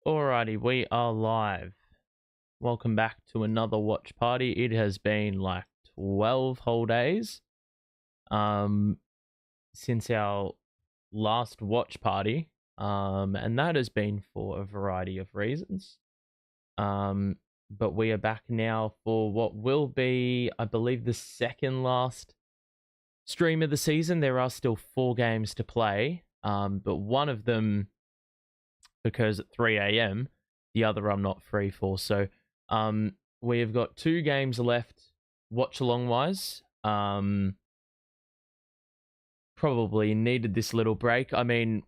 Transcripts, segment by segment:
Alrighty, we are live. Welcome back to another watch party. It has been like 12 whole days um, since our last watch party, and that has been for a variety of reasons. But we are back now for what will be, I believe, the second last stream of the season. There are still 4 games to play, but one of them because at 3 a.m. The other I'm not free for. So we have got 2 games left watch along wise. Probably needed this little break. I mean,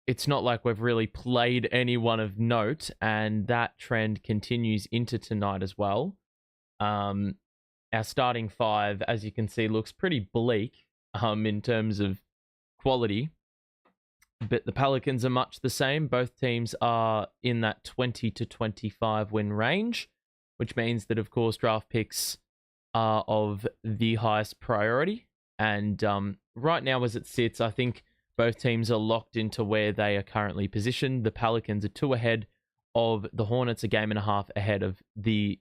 it's not like we've really played anyone of note, and that trend continues into tonight as well. Our starting 5, as you can see, looks pretty bleak in terms of quality. But the Pelicans are much the same. Both teams are in that 20 to 25 win range, which means that, of course, draft picks are of the highest priority. And right now, as it sits, I think both teams are locked into where they are currently positioned. The Pelicans are 2 ahead of the Hornets, a game and a half ahead of the,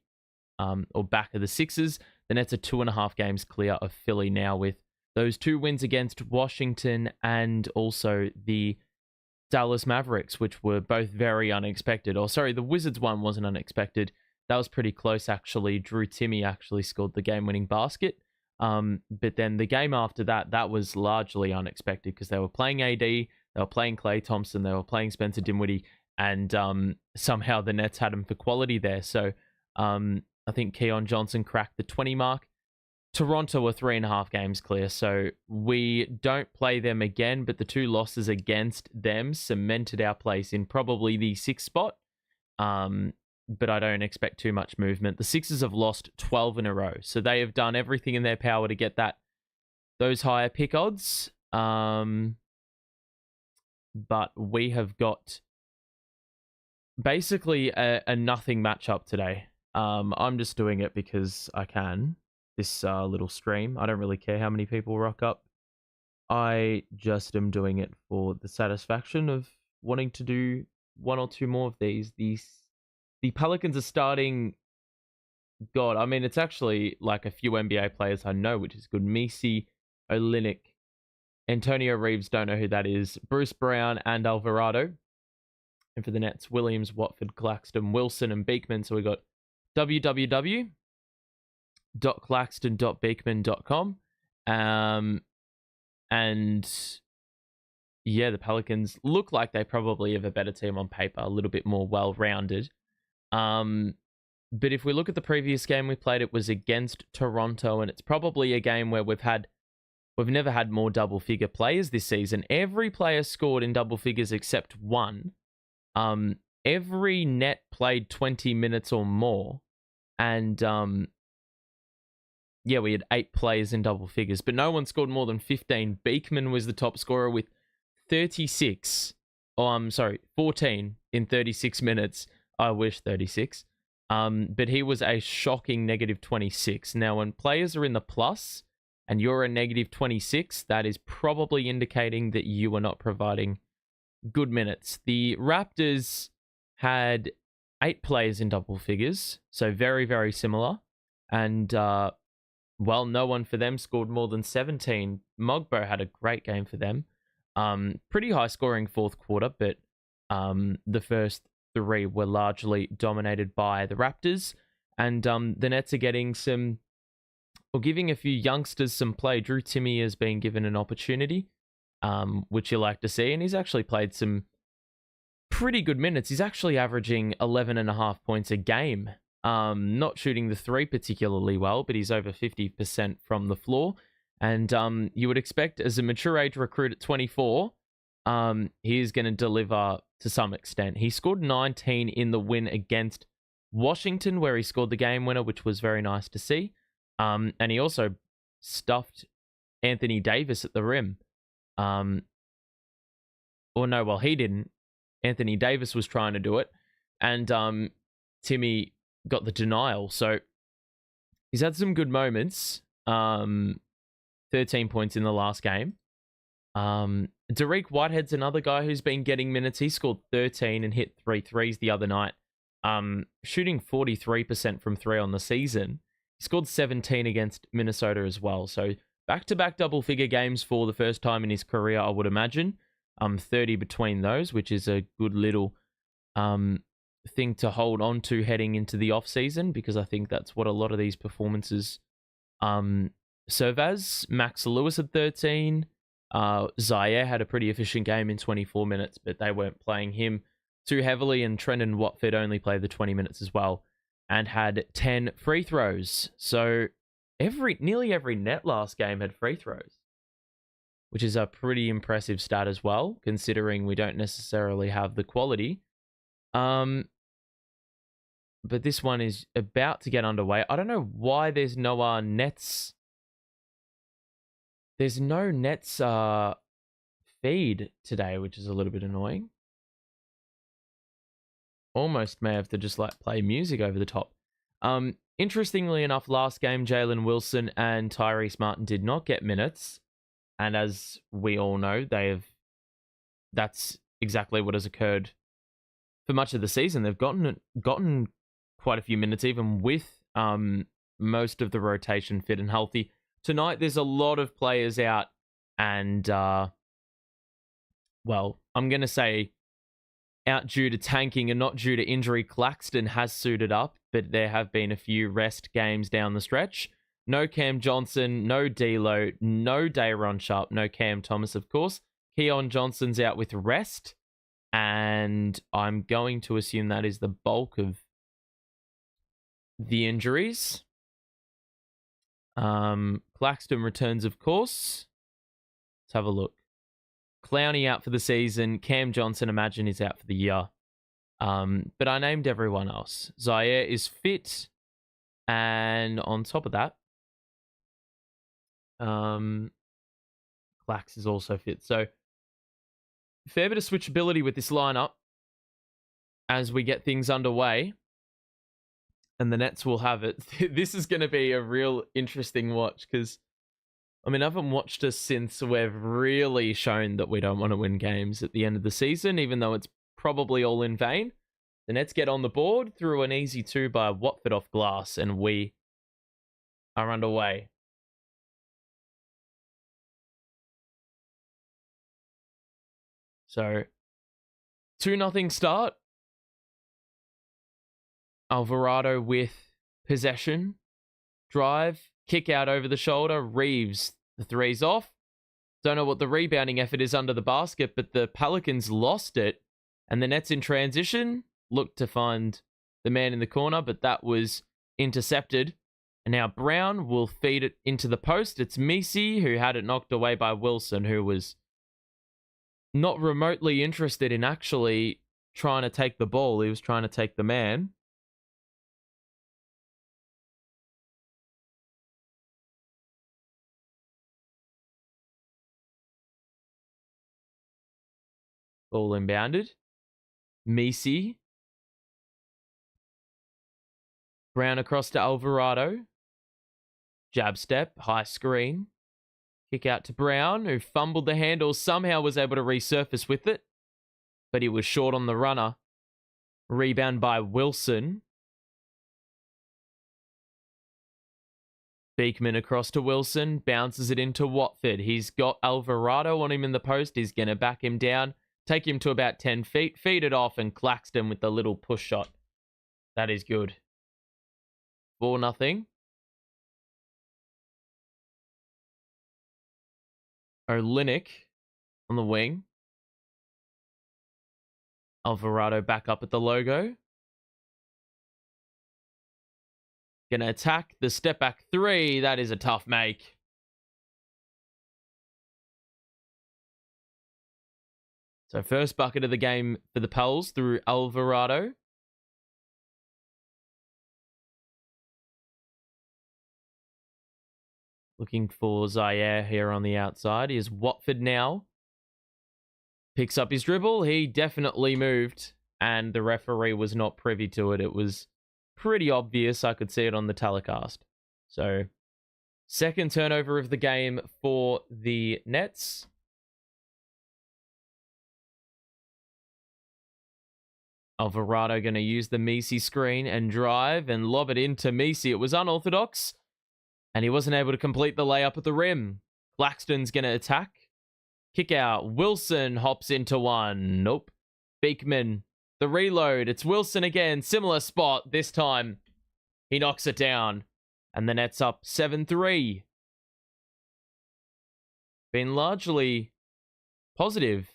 or back of the Sixers. The Nets are 2.5 games clear of Philly now, with those 2 wins against Washington and also the Dallas Mavericks, which were both very unexpected. Or sorry, the Wizards one wasn't unexpected. That was pretty close, actually. Drew Timme actually scored the game-winning basket. But then the game after that, that was largely unexpected because they were playing AD, they were playing Klay Thompson, they were playing Spencer Dinwiddie, and somehow the Nets had him for quality there. So I think Keon Johnson cracked the 20 mark. Toronto are 3.5 games clear, so we don't play them again, but the 2 losses against them cemented our place in probably the 6th spot, but I don't expect too much movement. The Sixers have lost 12 in a row, so they have done everything in their power to get those higher pick odds, but we have got basically a nothing matchup today. I'm just doing it because I can. This little stream. I don't really care how many people rock up. I just am doing it for the satisfaction of wanting to do 1 or 2 more of these. The Pelicans are starting. God, I mean, it's actually like a few NBA players I know, which is good. Messi, Olynyk, Antonio Reeves, don't know who that is. Bruce Brown and Alvarado. And for the Nets, Williams, Watford, Claxton, Wilson, and Beekman. So we got www.claxton.beekman.com. And yeah, the Pelicans look like they probably have a better team on paper, a little bit more well-rounded. But if we look at the previous game we played, it was against Toronto, and it's probably a game where we've never had more double-figure players this season. Every player scored in double figures except one. Every net played 20 minutes or more, and yeah, we had 8 players in double figures, but no one scored more than 15. Beekman was the top scorer with 36. Oh, I'm sorry, 14 in 36 minutes. I wish 36. But he was a shocking negative 26. Now, when players are in the plus and you're a negative 26, that is probably indicating that you are not providing good minutes. The Raptors had 8 players in double figures, so very, very similar. And well, no one for them scored more than 17. Mogbo had a great game for them. Pretty high scoring 4th quarter, but the first 3 were largely dominated by the Raptors. And the Nets are getting giving a few youngsters some play. Drew Timme has been given an opportunity, which you like to see. And he's actually played some pretty good minutes. He's actually averaging 11.5 points a game. Not shooting the 3 particularly well, but he's over 50% from the floor. And you would expect, as a mature age recruit at 24, he is going to deliver to some extent. He scored 19 in the win against Washington, where he scored the game winner, which was very nice to see. And he also stuffed Anthony Davis at the rim. He didn't. Anthony Davis was trying to do it. And Timme got the denial. So he's had some good moments. 13 points in the last game. Derek Whitehead's another guy who's been getting minutes. He scored 13 and hit 3 threes the other night, shooting 43% from 3 on the season. He scored 17 against Minnesota as well. So back-to-back double-figure games for the first time in his career, I would imagine. 30 between those, which is a good little thing to hold on to heading into the off-season, because I think that's what a lot of these performances serve as. Max Lewis at 13. Zaire had a pretty efficient game in 24 minutes, but they weren't playing him too heavily, and Trendon Watford only played the 20 minutes as well and had 10 free throws. So nearly every net last game had free throws, which is a pretty impressive stat as well, considering we don't necessarily have the quality. But this one is about to get underway. I don't know why there's no nets. There's no Nets feed today, which is a little bit annoying. Almost may have to just play music over the top. Interestingly enough, last game, Jalen Wilson and Tyrese Martin did not get minutes. And as we all know, that's exactly what has occurred for much of the season. They've gotten quite a few minutes, even with most of the rotation fit and healthy. Tonight, there's a lot of players out, and, I'm going to say out due to tanking and not due to injury. Claxton has suited up, but there have been a few rest games down the stretch. No Cam Johnson, no D'Lo, no Dayron Sharp, no Cam Thomas, of course. Keon Johnson's out with rest, and I'm going to assume that is the bulk of the injuries. Claxton returns, of course. Let's have a look. Clowney out for the season. Cam Johnson, imagine, is out for the year. But I named everyone else. Zaire is fit. And on top of that, Clax is also fit. So, fair bit of switchability with this lineup as we get things underway. And the Nets will have it. This is going to be a real interesting watch, because, I haven't watched us since we've really shown that we don't want to win games at the end of the season, even though it's probably all in vain. The Nets get on the board through an easy 2 by Watford off glass, and we are underway. So, 2-0 start. Alvarado with possession. Drive. Kick out over the shoulder. Reeves, the three's off. Don't know what the rebounding effort is under the basket, but the Pelicans lost it. And the Nets in transition looked to find the man in the corner, but that was intercepted. And now Brown will feed it into the post. It's Misi who had it knocked away by Wilson, who was not remotely interested in actually trying to take the ball. He was trying to take the man. Ball inbounded. Misi. Brown across to Alvarado. Jab step. High screen. Kick out to Brown, who fumbled the handle. Somehow was able to resurface with it, but he was short on the runner. Rebound by Wilson. Beekman across to Wilson. Bounces it into Watford. He's got Alvarado on him in the post. He's going to back him down. Take him to about 10 feet. Feed it off, and Claxton with the little push shot. That is good. 4-0. Olynyk on the wing. Alvarado back up at the logo. Gonna attack the step back 3. That is a tough make. So first bucket of the game for the Pels through Alvarado. Looking for Zaire here on the outside. Here's Watford now. Picks up his dribble. He definitely moved, and the referee was not privy to it. It was pretty obvious. I could see it on the telecast. So, second turnover of the game for the Nets. Alvarado going to use the Messi screen and drive and lob it into Messi. It was unorthodox, and he wasn't able to complete the layup at the rim. Claxton's going to attack. Kick out. Wilson hops into one. Nope. Beekman. The reload. It's Wilson again. Similar spot. This time, he knocks it down. And the Nets up 7-3. Been largely positive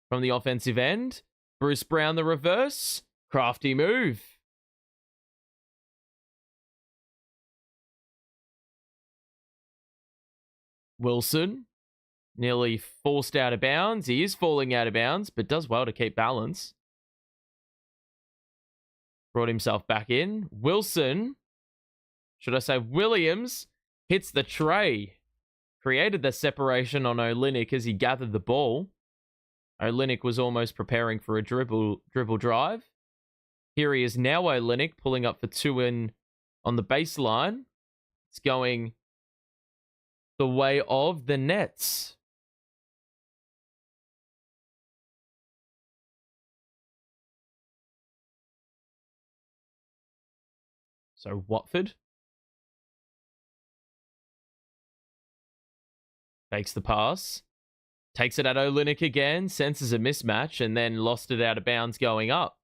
from the offensive end. Bruce Brown the reverse. Crafty move. Wilson. Nearly forced out of bounds. He is falling out of bounds, but does well to keep balance. Brought himself back in. Wilson, should I say Williams, hits the tray. Created the separation on Olynyk as he gathered the ball. Olynyk was almost preparing for a dribble drive. Here he is now, Olynyk, pulling up for two in on the baseline. It's going the way of the Nets. So Watford fakes the pass, takes it at Olynyk again, senses a mismatch, and then lost it out of bounds going up.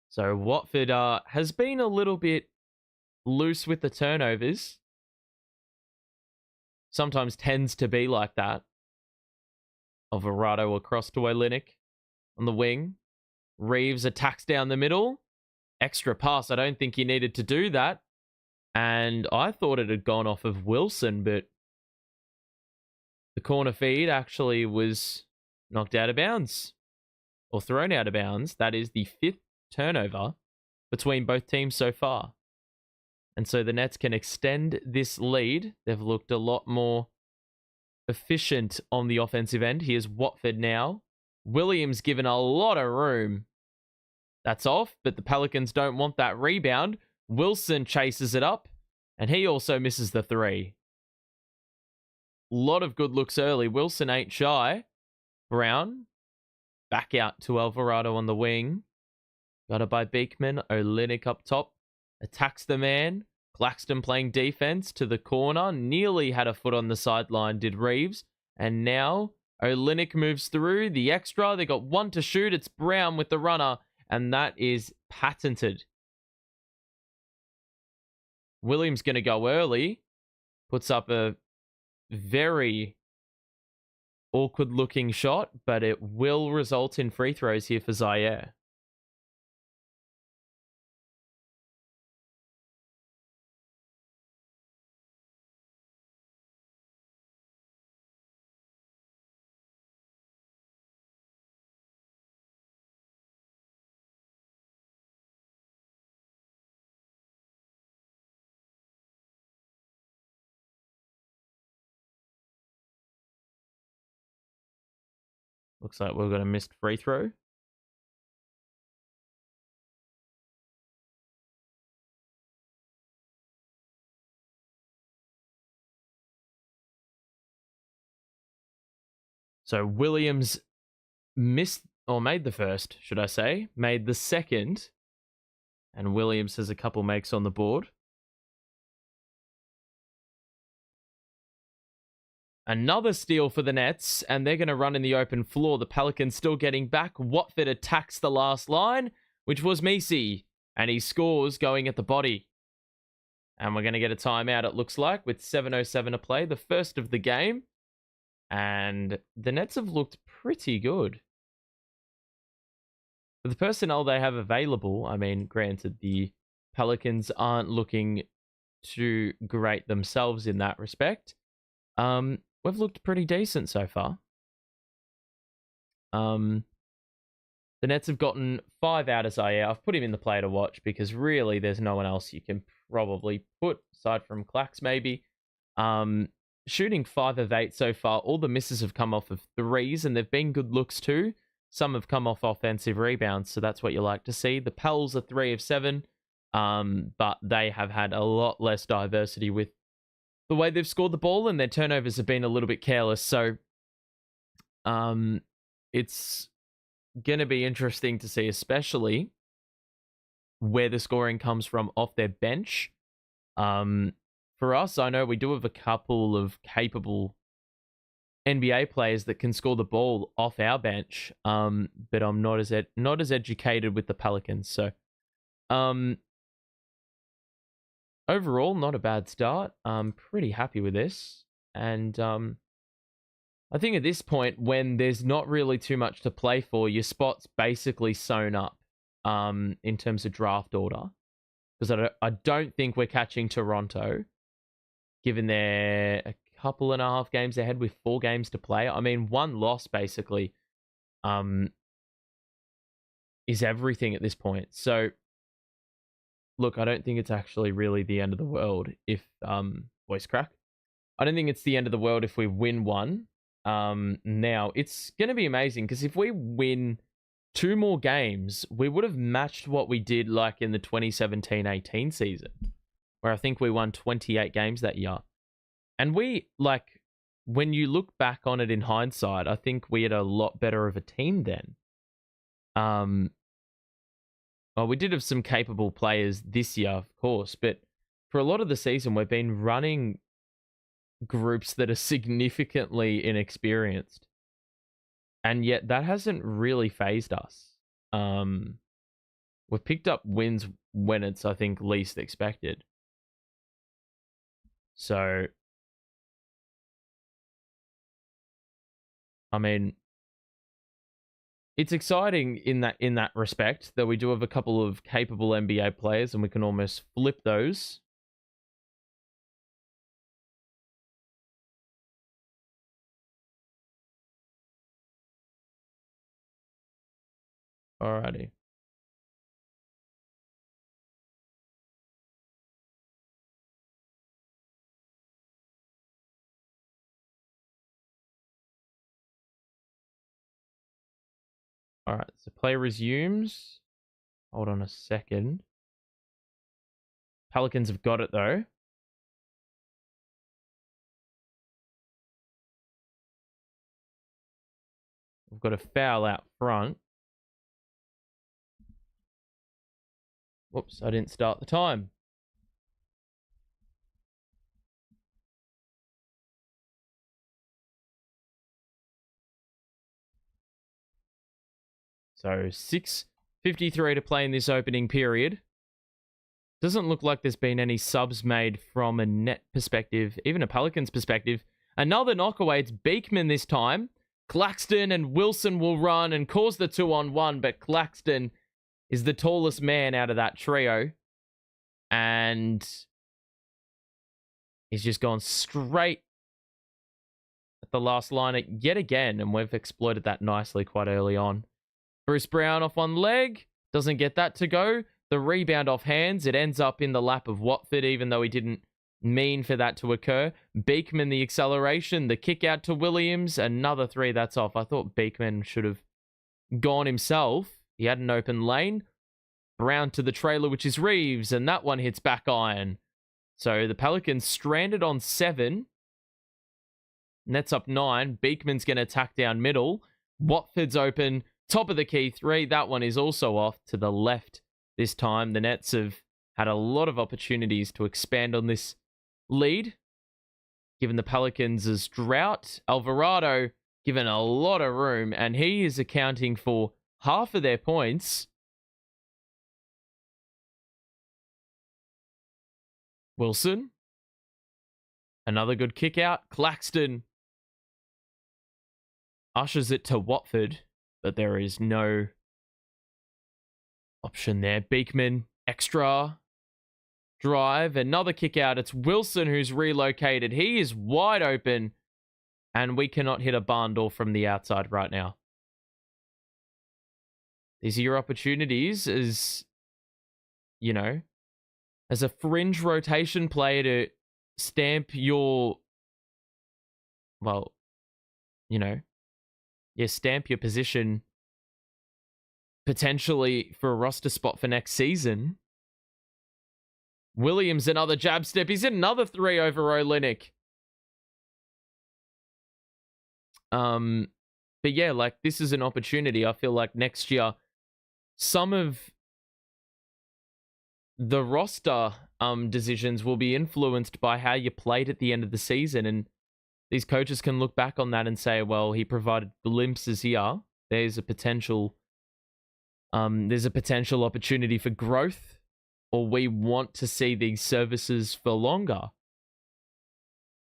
So Watford has been a little bit loose with the turnovers. Sometimes tends to be like that. Alvarado across to Olynyk on the wing. Reeves attacks down the middle. Extra pass. I don't think he needed to do that. And I thought it had gone off of Wilson, but the corner feed actually was knocked out of bounds. Or thrown out of bounds. That is the 5th turnover between both teams so far. And so the Nets can extend this lead. They've looked a lot more efficient on the offensive end. Here's Watford now. Williams given a lot of room. That's off, but the Pelicans don't want that rebound. Wilson chases it up, and he also misses the three. Lot of good looks early. Wilson ain't shy. Brown, back out to Alvarado on the wing. Got it by Beekman. Olynyk up top. Attacks the man. Claxton playing defense to the corner. Nearly had a foot on the sideline, did Reeves. And now Olynyk moves through. The extra. They got one to shoot. It's Brown with the runner. And that is patented. Williams going to go early. Puts up a very awkward looking shot. But it will result in free throws here for Zaire. Looks like we've got a missed free throw. So Williams missed, or made the first, should I say. Made the second. And Williams has a couple makes on the board. Another steal for the Nets, and they're going to run in the open floor. The Pelicans still getting back. Watford attacks the last line, which was Messi, and he scores going at the body. And we're going to get a timeout, it looks like, with 7:07 to play, the first of the game. And the Nets have looked pretty good. For the personnel they have available, I mean, granted, the Pelicans aren't looking too great themselves in that respect. We've looked pretty decent so far. The Nets have gotten 5 out of Zaire. I've put him in the play to watch because really there's no one else you can probably put aside from Clax maybe. Shooting 5 of 8 so far. All the misses have come off of threes and they've been good looks too. Some have come off offensive rebounds, so that's what you like to see. The Pels are 3 of 7, but they have had a lot less diversity with the way they've scored the ball, and their turnovers have been a little bit careless. So it's going to be interesting to see, especially where the scoring comes from off their bench. For us, I know we do have a couple of capable NBA players that can score the ball off our bench, but I'm not as educated with the Pelicans. So, overall, not a bad start. I'm pretty happy with this, and I think at this point, when there's not really too much to play for, your spot's basically sewn up, in terms of draft order, because I don't think we're catching Toronto, given they're a couple and a half games ahead with 4 games to play. I mean, one loss basically is everything at this point. So, look, I don't think it's actually really the end of the world if voice crack. I don't think it's the end of the world if we win one. Now it's going to be amazing because if we win 2 more games, we would have matched what we did like in the 2017-18 season, where I think we won 28 games that year. And we, like, when you look back on it in hindsight, I think we had a lot better of a team then. Well, we did have some capable players this year, of course, but for a lot of the season, we've been running groups that are significantly inexperienced. And yet that hasn't really phased us. We've picked up wins when it's, I think, least expected. So, I mean, it's exciting in that respect that we do have a couple of capable NBA players and we can almost flip those. Alrighty. Alright, so play resumes. Hold on a second. Pelicans have got it though. We've got a foul out front. Whoops, I didn't start the time. So 6:53 to play in this opening period. Doesn't look like there's been any subs made from a net perspective, even a Pelicans perspective. Another knockaway. It's Beekman this time. Claxton and Wilson will run and cause the 2-on-1, but Claxton is the tallest man out of that trio. And he's just gone straight at the last liner yet again, and we've exploited that nicely quite early on. Bruce Brown off one leg. Doesn't get that to go. The rebound off hands. It ends up in the lap of Watford, even though he didn't mean for that to occur. Beekman, the acceleration. The kick out to Williams. Another 3. That's off. I thought Beekman should have gone himself. He had an open lane. Brown to the trailer, which is Reeves. And that one hits back iron. So the Pelicans stranded on 7. Nets up 9. Beekman's going to attack down middle. Watford's open. Top of the key 3. That one is also off to the left this time. The Nets have had a lot of opportunities to expand on this lead, given the Pelicans' drought. Alvarado given a lot of room, and he is accounting for half of their points. Wilson. Another good kick out. Claxton ushers it to Watford, but there is no option there. Beekman, extra drive, another kick out. It's Wilson who's relocated. He is wide open, and we cannot hit a barn door from the outside right now. These are your opportunities as, you know, as a fringe rotation player to stamp your, well, you know, stamp your position potentially for a roster spot for next season. Williams, another jab step. He's in another 3 over Olynyk. But yeah, like this is an opportunity. I feel like next year, some of the roster decisions will be influenced by how you played at the end of the season, and these coaches can look back on that and say, well, he provided glimpses here. There's a potential opportunity for growth, or we want to see these services for longer.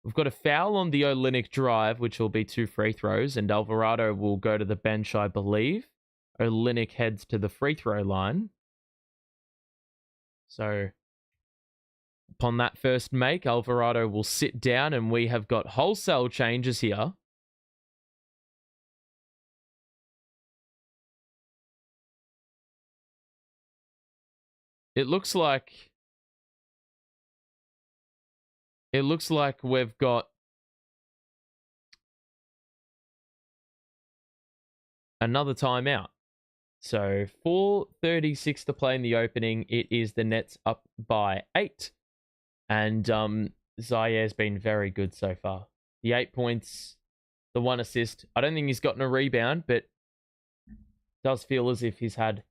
We've got a foul on the Olynyk drive, which will be 2 free throws, and Alvarado will go to the bench, I believe. Olynyk heads to the free throw line. So upon that first make, Alvarado will sit down, and we have got wholesale changes here. It looks like we've got another timeout. So 4:36 to play in the opening. It is the Nets up by 8. And Zaya's been very good so far. The 8 points, the 1 assist. I don't think he's gotten a rebound, but does feel as if he's had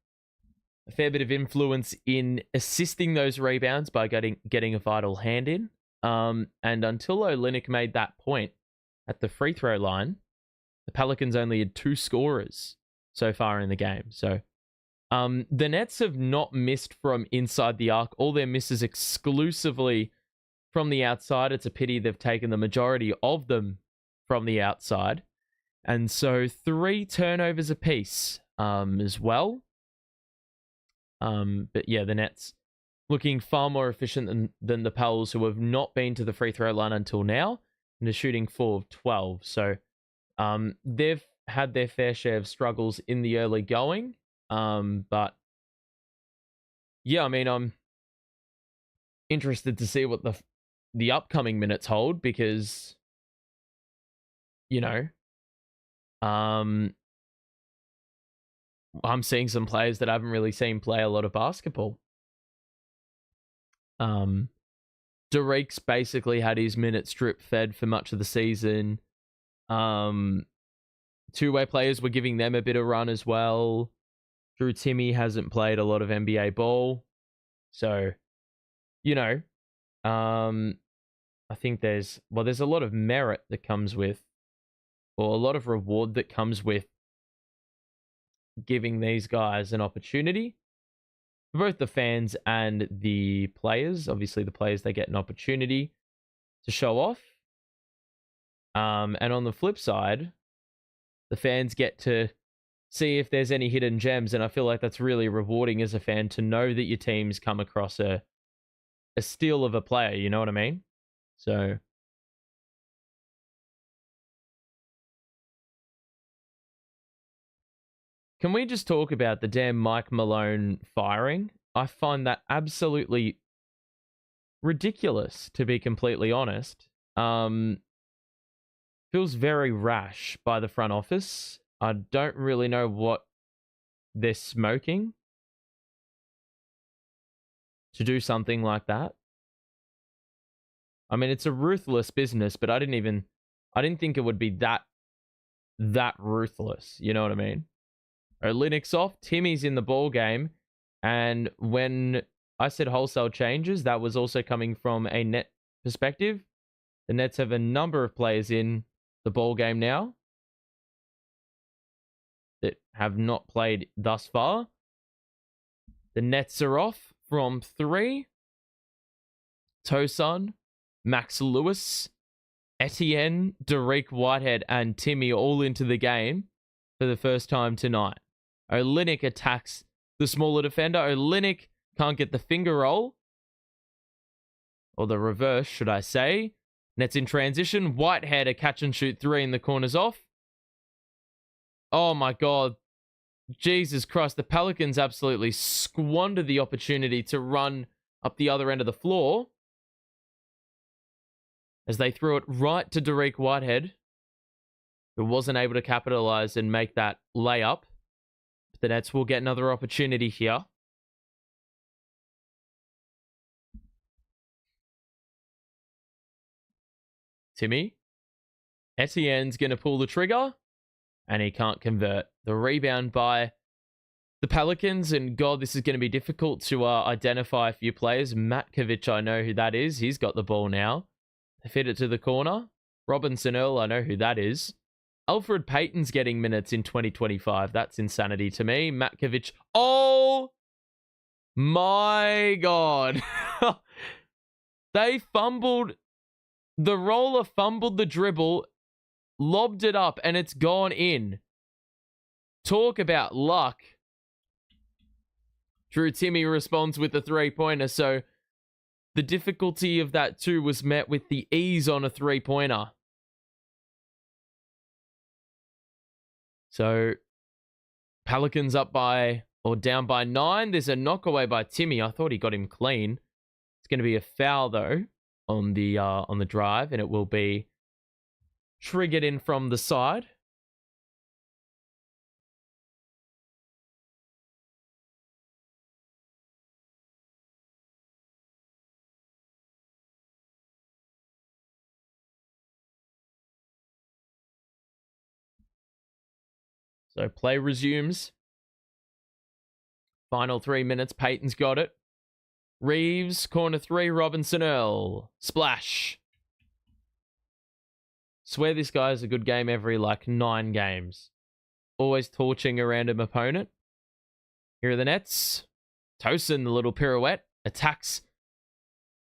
a fair bit of influence in assisting those rebounds by getting a vital hand in. And until Olynyk made that point at the free throw line, the Pelicans only had 2 scorers so far in the game. So the Nets have not missed from inside the arc. All their misses exclusively from the outside. It's a pity they've taken the majority of them from the outside. And so 3 turnovers apiece as well. But yeah, the Nets looking far more efficient than the Pels, who have not been to the free throw line until now and are shooting 4 of 12. So they've had their fair share of struggles in the early going. But yeah, I mean, I'm interested to see what the upcoming minutes hold, because, you know, I'm seeing some players that I haven't really seen play a lot of basketball. Derek's basically had his minutes drip fed for much of the season. Two-way players were giving them a bit of run as well. Drew Timmy hasn't played a lot of NBA ball. So, you know, I think there's a lot of merit that comes with, or a lot of reward that comes with giving these guys an opportunity. For both the fans and the players. Obviously, the players, they get an opportunity to show off. And on the flip side, the fans get to see if there's any hidden gems. And I feel like that's really rewarding as a fan, to know that your team's come across a steal of a player. You know what I mean? So can we just talk about the damn Mike Malone firing? I find that absolutely ridiculous, to be completely honest. Feels very rash by the front office. I don't really know what they're smoking to do something like that. I mean, it's a ruthless business, but I didn't think it would be that ruthless. You know what I mean? Olynyk's off. Timmy's in the ball game. And when I said wholesale changes, that was also coming from a net perspective. The Nets have a number of players in the ball game now that have not played thus far. The Nets are off from 3. Tosun, Max Lewis, Etienne, Derek Whitehead, and Timmy all into the game for the first time tonight. Olynyk attacks the smaller defender. Olynyk can't get the finger roll. Or the reverse, should I say. Nets in transition. Whitehead, a catch and shoot 3 in the corners off. Oh my God. Jesus Christ. The Pelicans absolutely squandered the opportunity to run up the other end of the floor, as they threw it right to Derek Whitehead, who wasn't able to capitalize and make that layup. But the Nets will get another opportunity here. Timmy. Etienne's going to pull the trigger. and he can't convert. The rebound by the Pelicans, and God, this is going to be difficult to identify a few players. Matkovic, I know who that is. He's got the ball now. They fit it to the corner. Robinson Earl, I know who that is. Alfred Payton's getting minutes in 2025. That's insanity to me. Matkovic. Oh my God. They fumbled. The roller fumbled the dribble, lobbed it up, and it's gone in. Talk about luck. Drew Timmy responds with the three-pointer, so the difficulty of that too was met with the ease on a three-pointer. So Pelicans up by, or down by 9. There's a knockaway by Timmy. I thought he got him clean. It's going to be a foul though on the drive, and it will be triggered in from the side. So play resumes. Final 3 minutes. Peyton's got it. Reeves, corner 3, Robinson Earl. Splash. Swear this guy's a good game every 9 games. Always torching a random opponent. Here are the Nets. Tosin, the little pirouette, attacks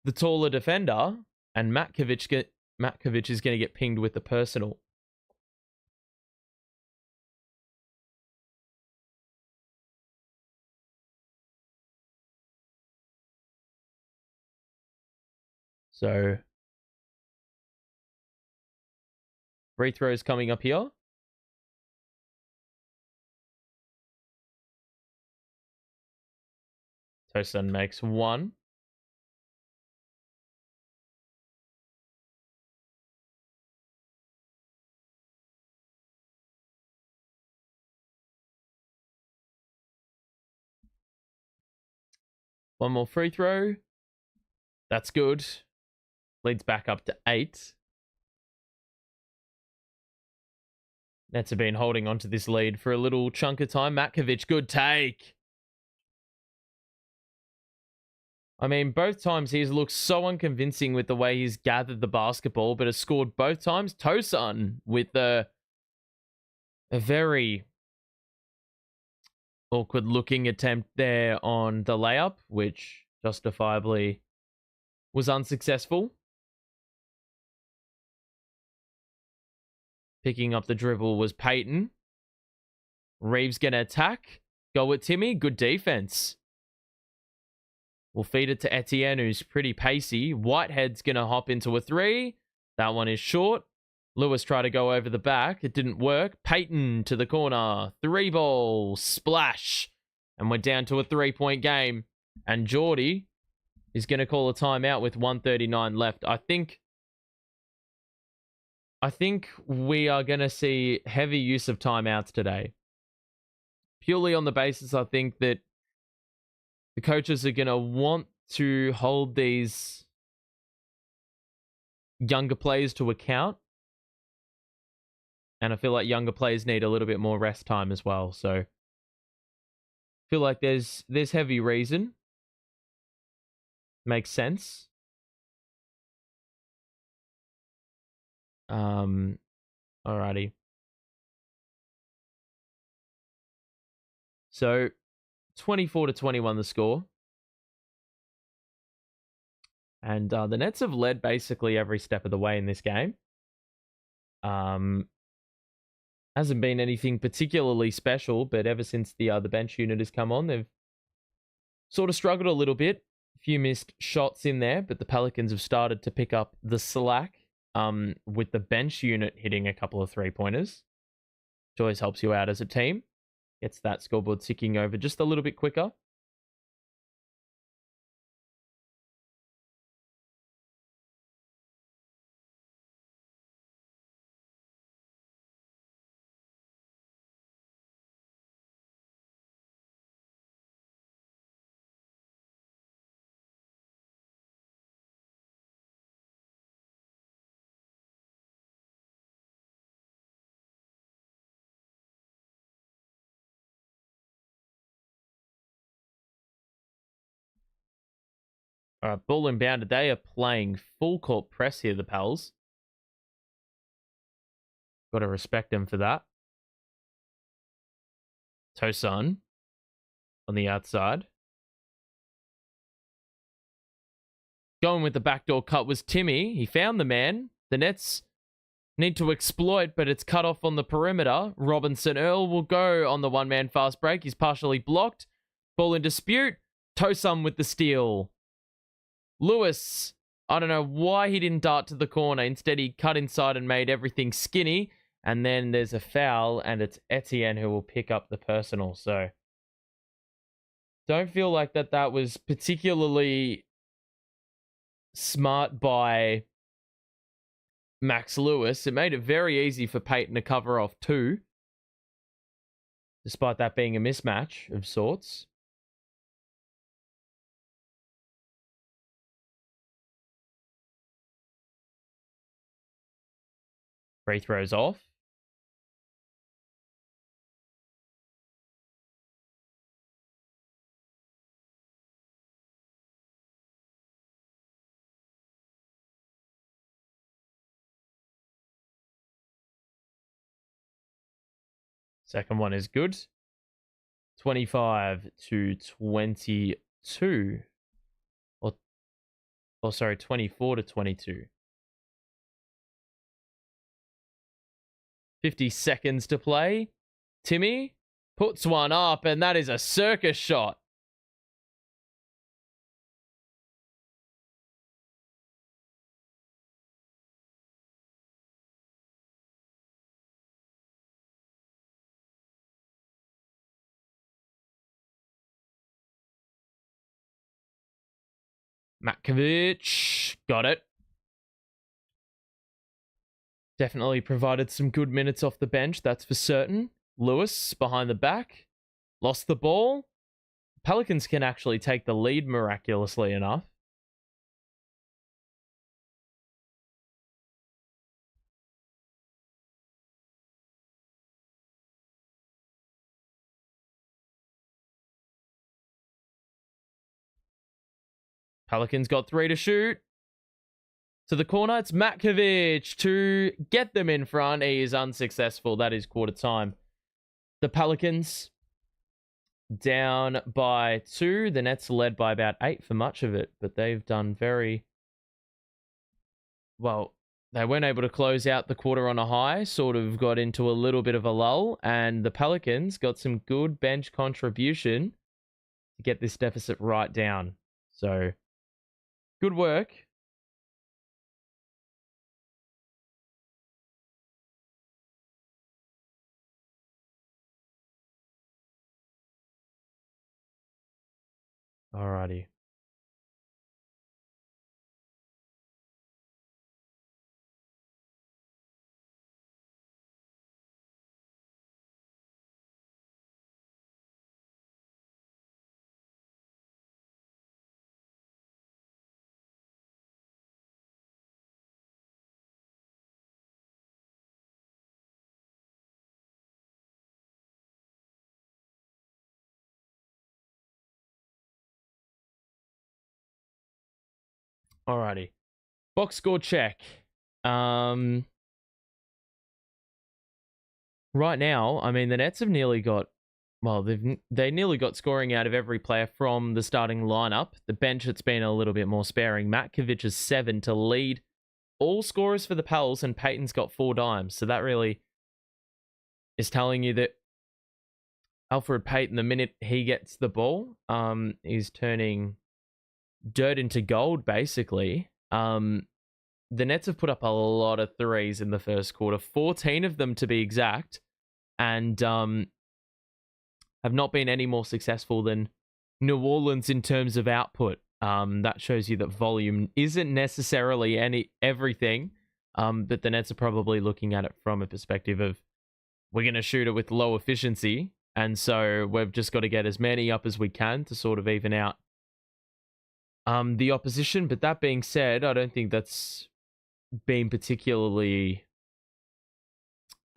the taller defender, and Matkovic is going to get pinged with the personal. So, free throws coming up here. Tosin makes 1. One more free throw. That's good. Leads back up to 8. Nets have been holding on to this lead for a little chunk of time. Matkovic, good take. I mean, both times he's looked so unconvincing with the way he's gathered the basketball, but has scored both times. Tosin with a very awkward looking attempt there on the layup, which justifiably was unsuccessful. Picking up the dribble was Peyton. Reeves going to attack. Go at Timmy. Good defense. We'll feed it to Etienne, who's pretty pacey. Whitehead's going to hop into a 3. That one is short. Lewis tried to go over the back. It didn't work. Peyton to the corner. 3-ball. Splash. And we're down to a 3-point game. And Geordie is going to call a timeout with 1:39 left. I think we are going to see heavy use of timeouts today. Purely on the basis, I think that the coaches are going to want to hold these younger players to account. And I feel like younger players need a little bit more rest time as well. So I feel like there's heavy reason. Makes sense. Alrighty. So 24-21 the score. And the Nets have led basically every step of the way in this game. Hasn't been anything particularly special, but ever since the bench unit has come on, they've sort of struggled a little bit. A few missed shots in there, but the Pelicans have started to pick up the slack with the bench unit hitting a couple of 3-pointers, which always helps you out as a team. Gets that scoreboard ticking over just a little bit quicker. All right, ball inbounded. They are playing full court press here, the Pels. Got to respect them for that. Tosun on the outside. Going with the backdoor cut was Timmy. He found the man. The Nets need to exploit, but it's cut off on the perimeter. Robinson Earl will go on the one-man fast break. He's partially blocked. Ball in dispute. Tosun with the steal. Lewis, I don't know why he didn't dart to the corner. Instead, he cut inside and made everything skinny. And then there's a foul, and it's Etienne who will pick up the personal. So, don't feel like that was particularly smart by Max Lewis. It made it very easy for Payton to cover off two, despite that being a mismatch of sorts. Free throws off. Second one is good. 25-22. Or sorry, 24-22. 50 seconds to play. Timmy puts one up, and that is a circus shot. Matkovic got it. Definitely provided some good minutes off the bench, that's for certain. Lewis behind the back. Lost the ball. Pelicans can actually take the lead miraculously enough. Pelicans got three to shoot. To the corner, it's Matkovic to get them in front. He is unsuccessful. That is quarter time. The Pelicans down by 2. The Nets led by about 8 for much of it, but they've done very well. They weren't able to close out the quarter on a high, sort of got into a little bit of a lull, and the Pelicans got some good bench contribution to get this deficit right down. So, good work. Alrighty. Alrighty. Box score check. Right now, I mean, the Nets have nearly got, well, they nearly got scoring out of every player from the starting lineup. The bench, it's been a little bit more sparing. Matkovic is 7 to lead all scorers for the Pels, and Payton's got 4 dimes. So that really is telling you that Alfred Payton, the minute he gets the ball, is turning dirt into gold, basically. The Nets have put up a lot of threes in the first quarter, 14 of them to be exact, and have not been any more successful than New Orleans in terms of output. That shows you that volume isn't necessarily everything, but the Nets are probably looking at it from a perspective of, we're going to shoot it with low efficiency, and so we've just got to get as many up as we can to sort of even out the opposition. But that being said, I don't think that's been particularly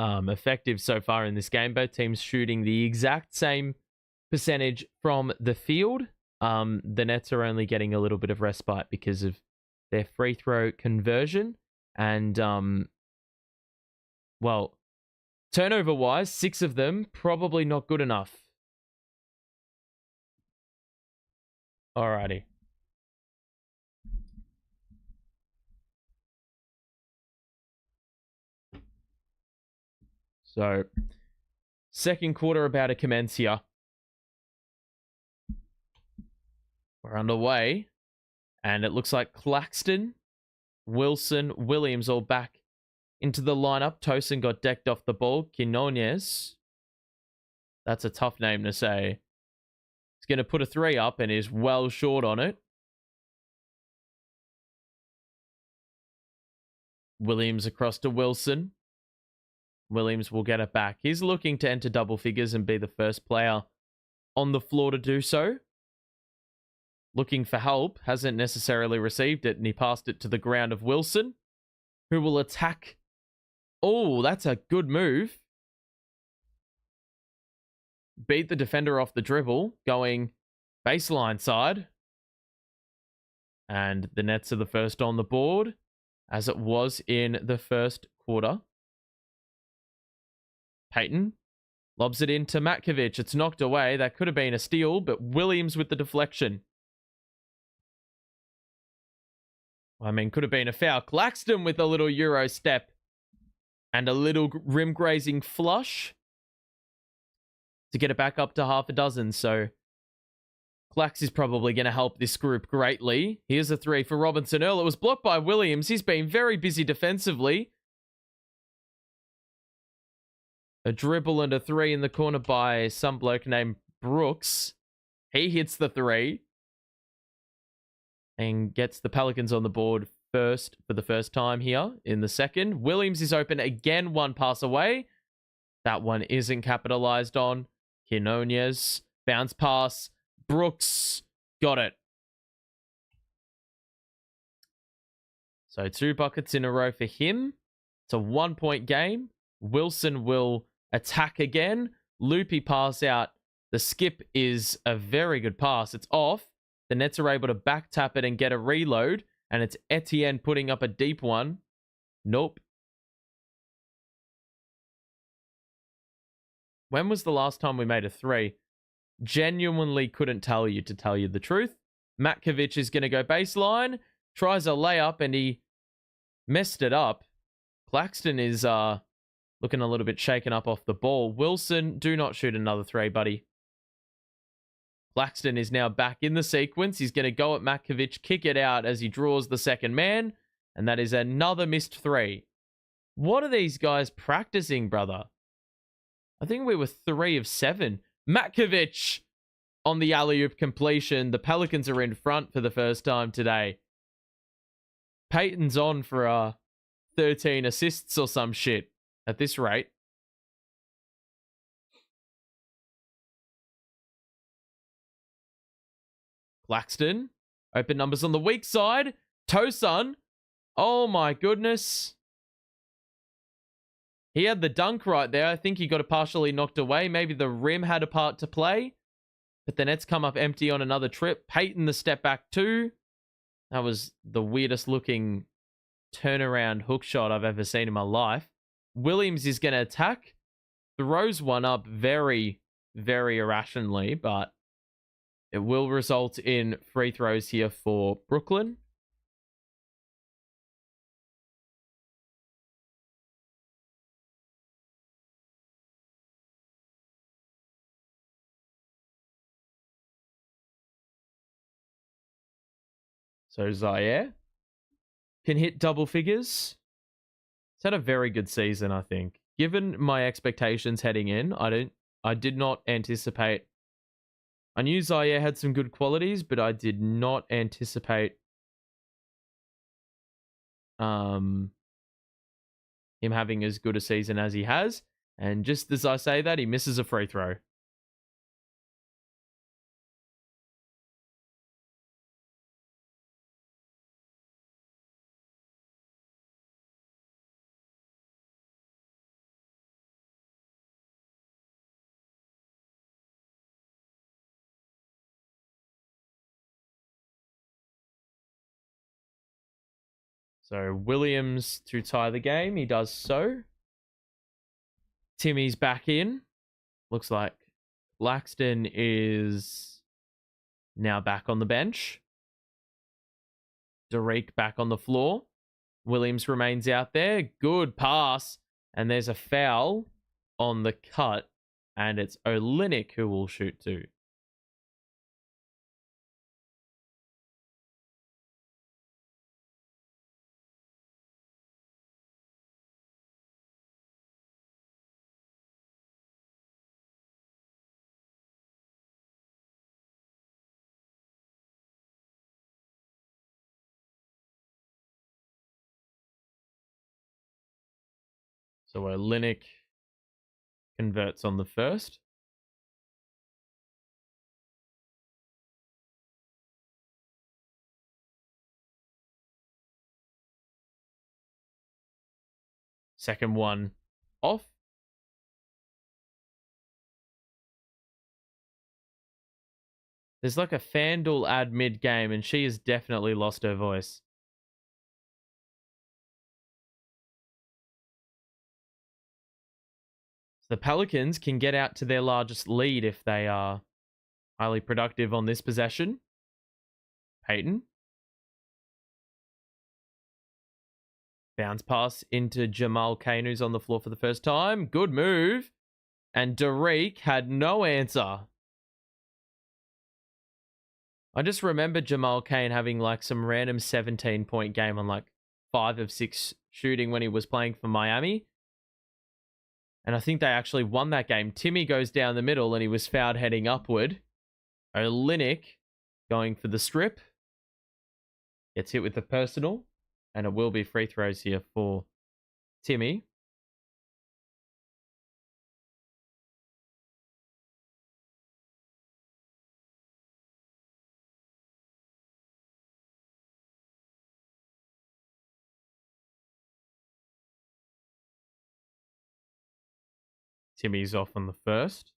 effective so far in this game. Both teams shooting the exact same percentage from the field. the Nets are only getting a little bit of respite because of their free throw conversion. And, well, turnover-wise, 6 of them, probably not good enough. Alrighty. So, second quarter about to commence here. We're underway. And it looks like Claxton, Wilson, Williams all back into the lineup. Tosin got decked off the ball. Quinones. That's a tough name to say. He's going to put a 3 up and is well short on it. Williams across to Wilson. Williams will get it back. He's looking to enter double figures and be the first player on the floor to do so. Looking for help. Hasn't necessarily received it, and he passed it to the ground of Wilson, who will attack. Oh, that's a good move. Beat the defender off the dribble, going baseline side. And the Nets are the first on the board, as it was in the first quarter. Payton lobs it into Matkovic. It's knocked away. That could have been a steal, but Williams with the deflection. I mean, could have been a foul. Claxton with a little Euro step and a little rim grazing flush to get it back up to half a dozen. So Clax is probably going to help this group greatly. Here's a 3 for Robinson Earl. It was blocked by Williams. He's been very busy defensively. A dribble and a 3 in the corner by some bloke named Brooks. He hits the 3 and gets the Pelicans on the board first for the first time here in the second. Williams is open again, 1 pass away. That one isn't capitalized on. Quinones, bounce pass. Brooks got it. So 2 buckets in a row for him. It's a 1-point game. Wilson will attack again. Loopy pass out. The skip is a very good pass. It's off. The Nets are able to back tap it and get a reload. And it's Etienne putting up a deep one. Nope. When was the last time we made a 3? Genuinely couldn't tell you, to tell you the truth. Matkovic is going to go baseline. Tries a layup and he messed it up. Claxton is looking a little bit shaken up off the ball. Wilson, do not shoot another 3, buddy. Claxton is now back in the sequence. He's going to go at Matkovic, kick it out as he draws the second man. And that is another missed 3. What are these guys practicing, brother? I think we were 3 of 7. Matkovic on the alley-oop completion. The Pelicans are in front for the first time today. Payton's on for 13 assists or some shit at this rate. Claxton. Open numbers on the weak side. Tosin. Oh my goodness. He had the dunk right there. I think he got it partially knocked away. Maybe the rim had a part to play. But the Nets come up empty on another trip. Payton the step back too. That was the weirdest looking turnaround hook shot I've ever seen in my life. Williams is going to attack. Throws one up very, very irrationally, but it will result in free throws here for Brooklyn. So Zaire can hit double figures. He's had a very good season, I think. Given my expectations heading in, I did not anticipate. I knew Zaire had some good qualities, but I did not anticipate him having as good a season as he has. And just as I say that, he misses a free throw. So Williams to tie the game. He does so. Timmy's back in. Looks like Laxton is now back on the bench. Derek back on the floor. Williams remains out there. Good pass. And there's a foul on the cut. And it's Olynyk who will shoot two. So Olynyk converts on the first. Second one off. There's like a FanDuel ad mid-game, and she has definitely lost her voice. The Pelicans can get out to their largest lead if they are highly productive on this possession. Peyton. Bounce pass into Jamal Kane, who's on the floor for the first time. Good move. And Derek had no answer. I just remember Jamal Kane having like some random 17-point game on like 5 of 6 shooting when he was playing for Miami. And I think they actually won that game. Timmy goes down the middle and he was fouled heading upward. Olynyk going for the strip. Gets hit with the personal. And it will be free throws here for Timmy. Timmy's off on the first.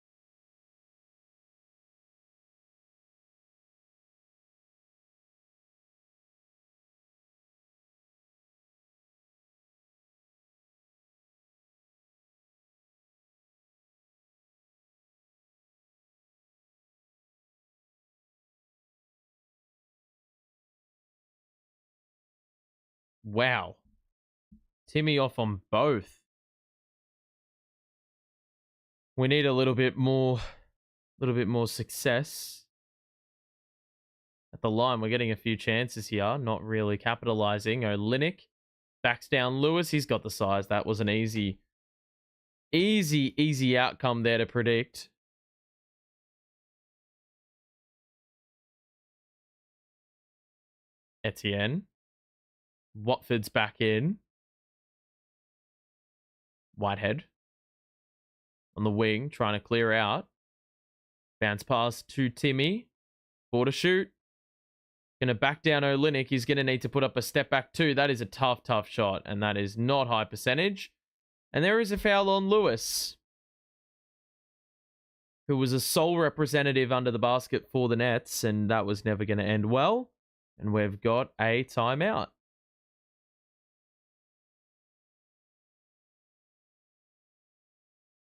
Wow. Timmy off on both. We need a little bit more success at the line. We're getting a few chances here, not really capitalizing. Olynyk backs down Lewis. He's got the size. That was an easy outcome there to predict. Etienne. Watford's back in. Whitehead on the wing, trying to clear out. Bounce pass to Timmy. 4 to shoot. Going to back down Olynyk. He's going to need to put up a step back too. That is a tough shot, and that is not high percentage. And there is a foul on Lewis, who was a sole representative under the basket for the Nets, and that was never going to end well. And we've got a timeout.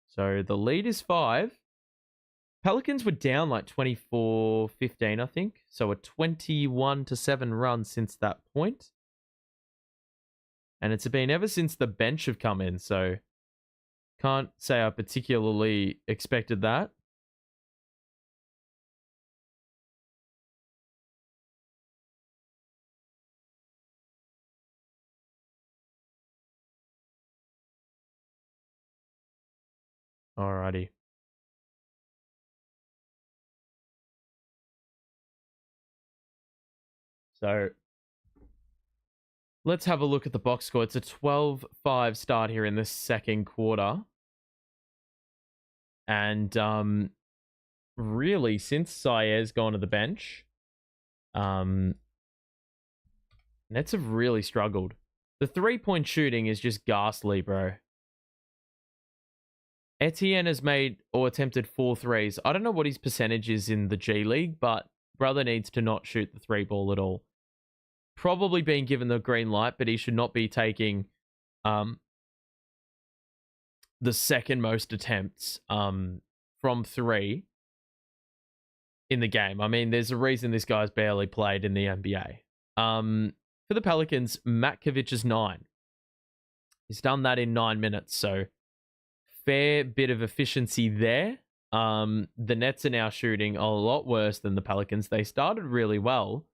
So the lead is 5. Pelicans were down like 24-15, I think. So a 21-7 run since that point. And it's been ever since the bench have come in. So can't say I particularly expected that. Alrighty. So let's have a look at the box score. It's a 12-5 start here in the second quarter. And really, since Sayer's gone to the bench, Nets have really struggled. The 3-point shooting is just ghastly, bro. Etienne has made or attempted 4 threes. I don't know what his percentage is in the G League, but brother needs to not shoot the 3 ball at all. probably been given the green light, but he should not be taking the second most attempts from 3 in the game. I mean, there's a reason this guy's barely played in the NBA. For the Pelicans, Matkovic is 9. He's done that in 9 minutes, so fair bit of efficiency there. The Nets are now shooting a lot worse than the Pelicans. They started really well.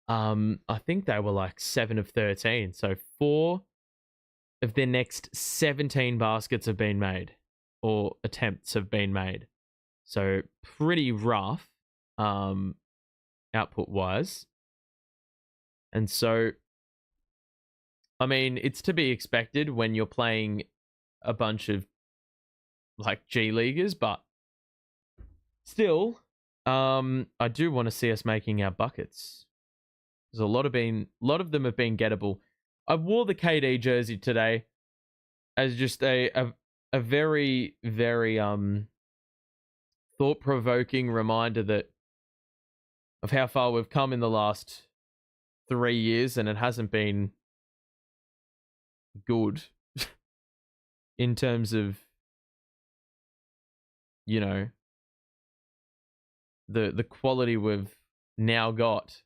I think they were like 7 of 13, so 4 of their next 17 baskets have been made, or attempts have been made. So pretty rough output-wise. And so, I mean, it's to be expected when you're playing a bunch of like G Leaguers, but still, I do want to see us making our buckets. There's a lot of them have been gettable. I wore the KD jersey today as just a very, very thought-provoking reminder of how far we've come in the last 3 years, and it hasn't been good in terms of, you know, the quality we've now got.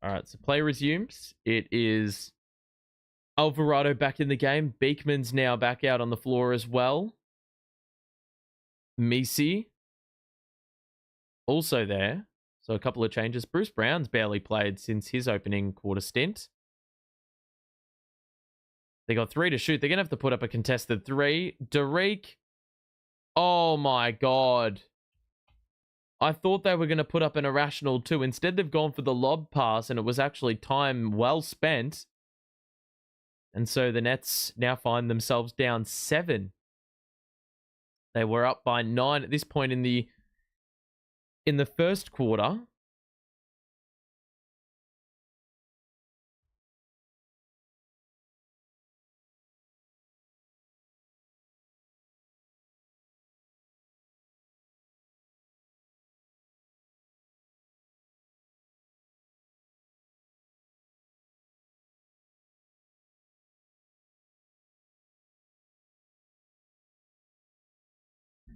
All right, so play resumes. It is Alvarado back in the game. Beekman's now back out on the floor as well. Misi also there. So a couple of changes. Bruce Brown's barely played since his opening quarter stint. They got 3 to shoot. They're going to have to put up a contested 3. Derek. Oh my God. I thought they were going to put up an irrational 2. Instead, they've gone for the lob pass, and it was actually time well spent. And so the Nets now find themselves down 7. They were up by 9 at this point in the first quarter.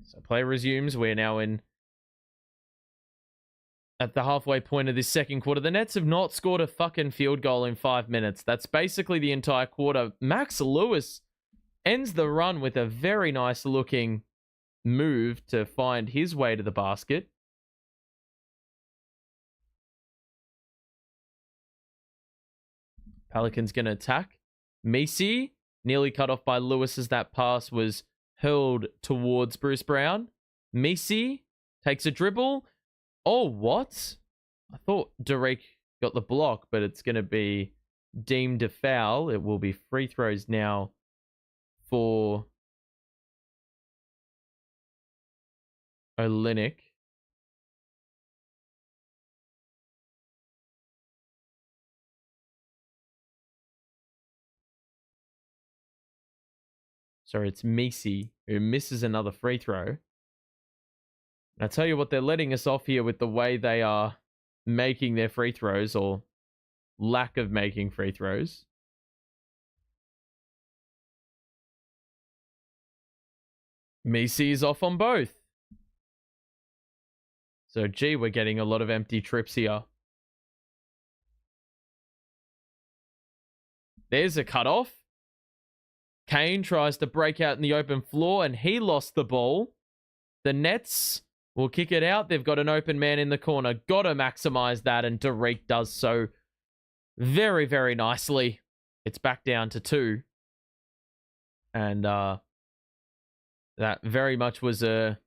So play resumes. We're now at the halfway point of this second quarter. The Nets have not scored a fucking field goal in 5 minutes. That's basically the entire quarter. Max Lewis ends the run with a very nice looking move to find his way to the basket. Pelicans going to attack. Misi nearly cut off by Lewis as that pass was hurled towards Bruce Brown. Misi takes a dribble. Oh, what? I thought Derek got the block, but it's going to be deemed a foul. It will be free throws now for Olynyk. Sorry, it's Misi who misses another free throw. And I tell you what, they're letting us off here with the way they are making their free throws, or lack of making free throws. Misi is off on both. So, gee, we're getting a lot of empty trips here. There's a cutoff. Kane tries to break out in the open floor, and he lost the ball. The Nets will kick it out. They've got an open man in the corner. Got to maximize that, and Derek does so very, very nicely. It's back down to 2. And that very much was a...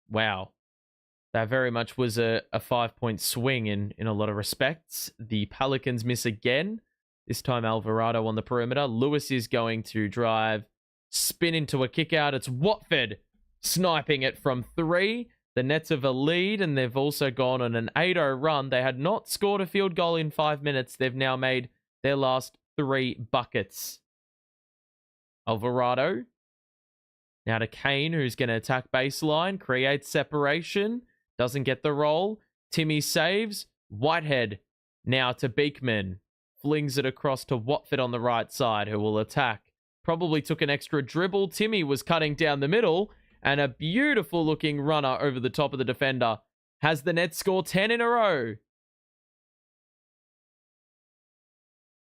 Wow. That very much was a 5-point swing in a lot of respects. The Pelicans miss again. This time Alvarado on the perimeter. Lewis is going to drive, spin into a kick out. It's Watford sniping it from 3. The Nets have a lead, and they've also gone on an 8-0 run. They had not scored a field goal in 5 minutes. They've now made their last 3 buckets. Alvarado. Now to Kane, who's going to attack baseline, creates separation, doesn't get the roll. Timmy saves. Whitehead now to Beekman. Flings it across to Watford on the right side, who will attack. Probably took an extra dribble. Timmy was cutting down the middle, and a beautiful looking runner over the top of the defender. Has the Nets score 10 in a row?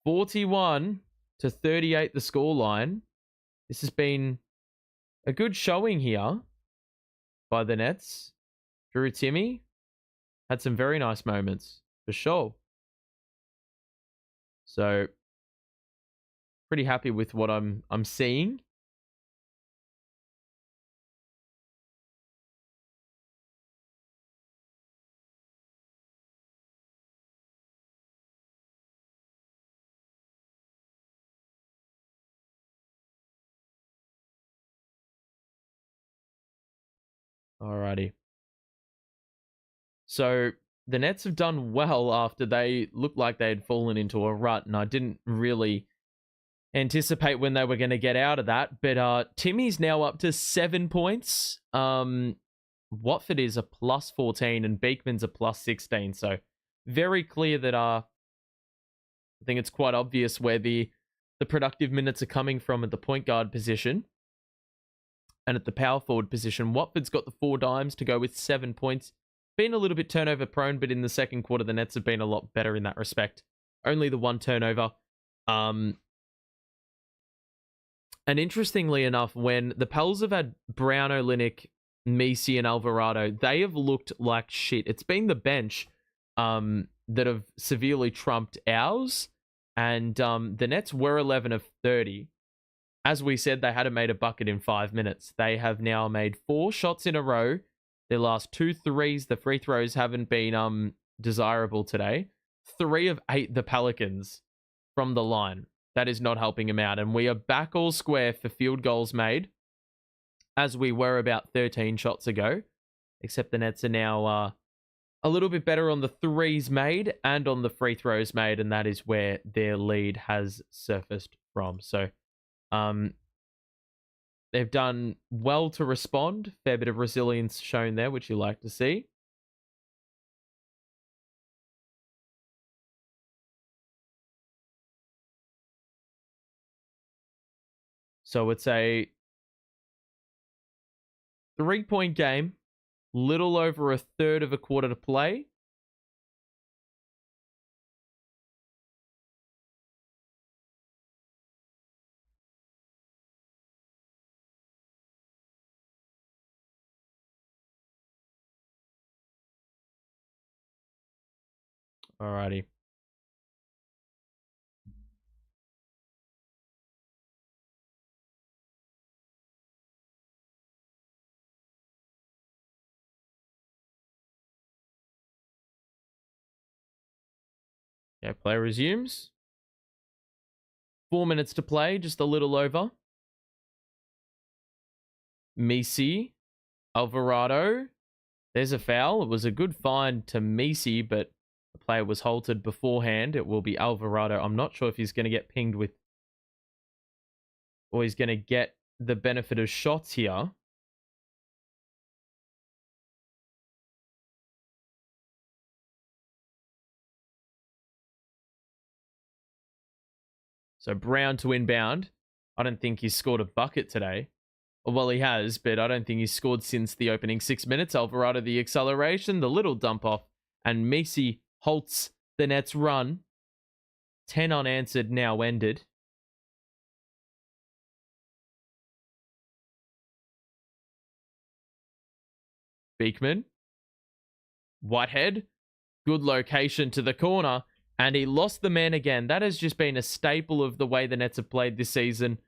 41-38 the scoreline. This has been a good showing here by the Nets. Drew Timmy had some very nice moments, for sure. So, pretty happy with what I'm seeing. Alrighty. So the Nets have done well after they looked like they had fallen into a rut, and I didn't really anticipate when they were going to get out of that. But Timmy's now up to 7 points. Watford is a plus 14 and Beekman's a plus 16. So very clear that I think it's quite obvious where the productive minutes are coming from at the point guard position. And at the power forward position, Watford's got the 4 dimes to go with 7 points. Been a little bit turnover prone, but in the second quarter, the Nets have been a lot better in that respect. Only the 1 turnover. And interestingly enough, when the Pels have had Brown, Olynyk, Messi, and Alvarado, they have looked like shit. It's been the bench that have severely trumped ours. And the Nets were 11 of 30. As we said, they hadn't made a bucket in 5 minutes. They have now made 4 shots in a row. Their last 2 threes, the free throws haven't been desirable today. 3 of 8 the Pelicans from the line. That is not helping them out. And we are back all square for field goals made, as we were about 13 shots ago. Except the Nets are now a little bit better on the threes made and on the free throws made, and that is where their lead has surfaced from. So they've done well to respond. Fair bit of resilience shown there, which you like to see. So it's a 3-point game. Little over a third of a quarter to play. Alrighty. Yeah, play resumes. 4 minutes to play, just a little over. Messi, Alvarado. There's a foul. It was a good find to Messi, but the player was halted beforehand. It will be Alvarado. I'm not sure if he's going to get pinged with, or he's going to get the benefit of shots here. So Brown to inbound. I don't think he's scored a bucket today. Well, he has, but I don't think he's scored since the opening 6 minutes. Alvarado, the acceleration, the little dump off, and Messi halts the Nets' run. 10 unanswered, now ended. Beekman. Whitehead. Good location to the corner. And he lost the man again. That has just been a staple of the way the Nets have played this season.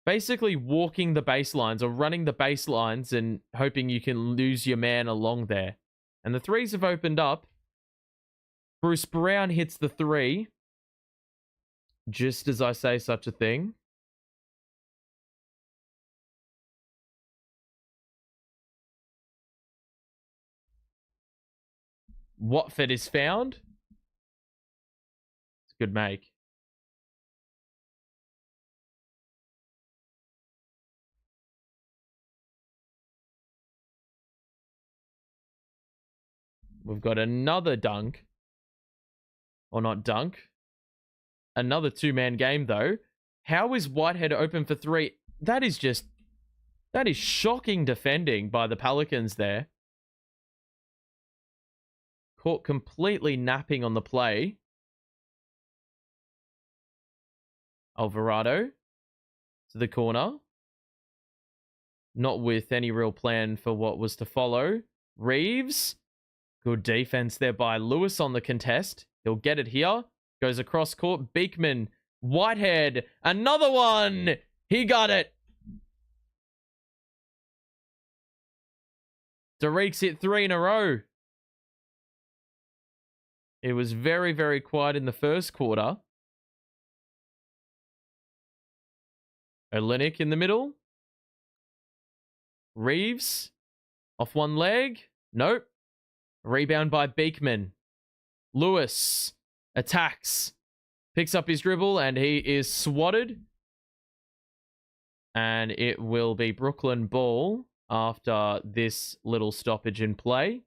Basically walking the baselines or running the baselines and hoping you can lose your man along there. And the threes have opened up. Bruce Brown hits the 3. Just as I say such a thing. Watford is found. It's a good make. We've got another dunk. Or not dunk. Another two-man game, though. How is Whitehead open for three? That is shocking defending by the Pelicans there. Caught completely napping on the play. Alvarado to the corner. Not with any real plan for what was to follow. Reeves. Good defense there by Lewis on the contest. He'll get it here. Goes across court. Beekman. Whitehead. Another one. He got it. Tariq's hit 3 in a row. It was very, very quiet in the first quarter. Olenek in the middle. Reeves. Off one leg. Nope. Rebound by Beekman. Lewis attacks. Picks up his dribble and he is swatted. And it will be Brooklyn ball after this little stoppage in play.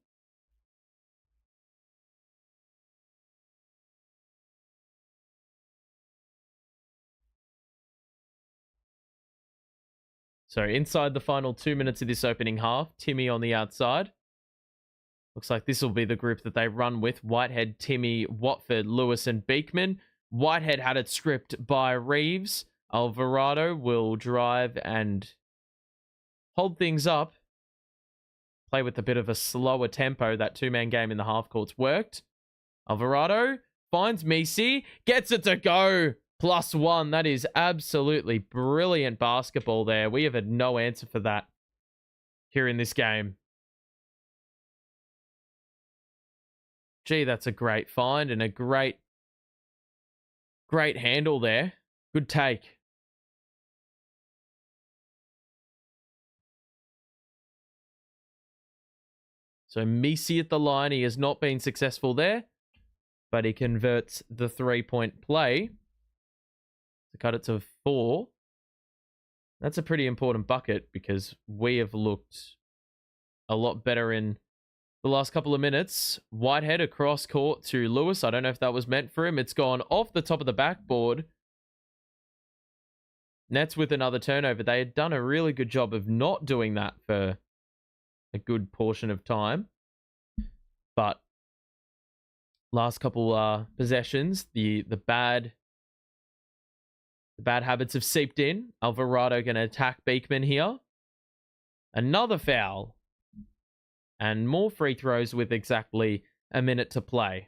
So inside the final 2 minutes of this opening half, Timmy on the outside. Looks like this will be the group that they run with. Whitehead, Timmy, Watford, Lewis, and Beekman. Whitehead had it stripped by Reeves. Alvarado will drive and hold things up. Play with a bit of a slower tempo. That two-man game in the half court's worked. Alvarado finds Misi. Gets it to go. +1. That is absolutely brilliant basketball there. We have had no answer for that here in this game. Gee, that's a great find and a great handle there. Good take. So Misi at the line. He has not been successful there, but he converts the 3-point play to cut it to 4. That's a pretty important bucket because we have looked a lot better in the last couple of minutes. Whitehead across court to Lewis. I don't know if that was meant for him. It's gone off the top of the backboard. Nets with another turnover. They had done a really good job of not doing that for a good portion of time. But last couple possessions, the bad habits have seeped in. Alvarado going to attack Beekman here. Another foul. And more free throws with exactly a minute to play.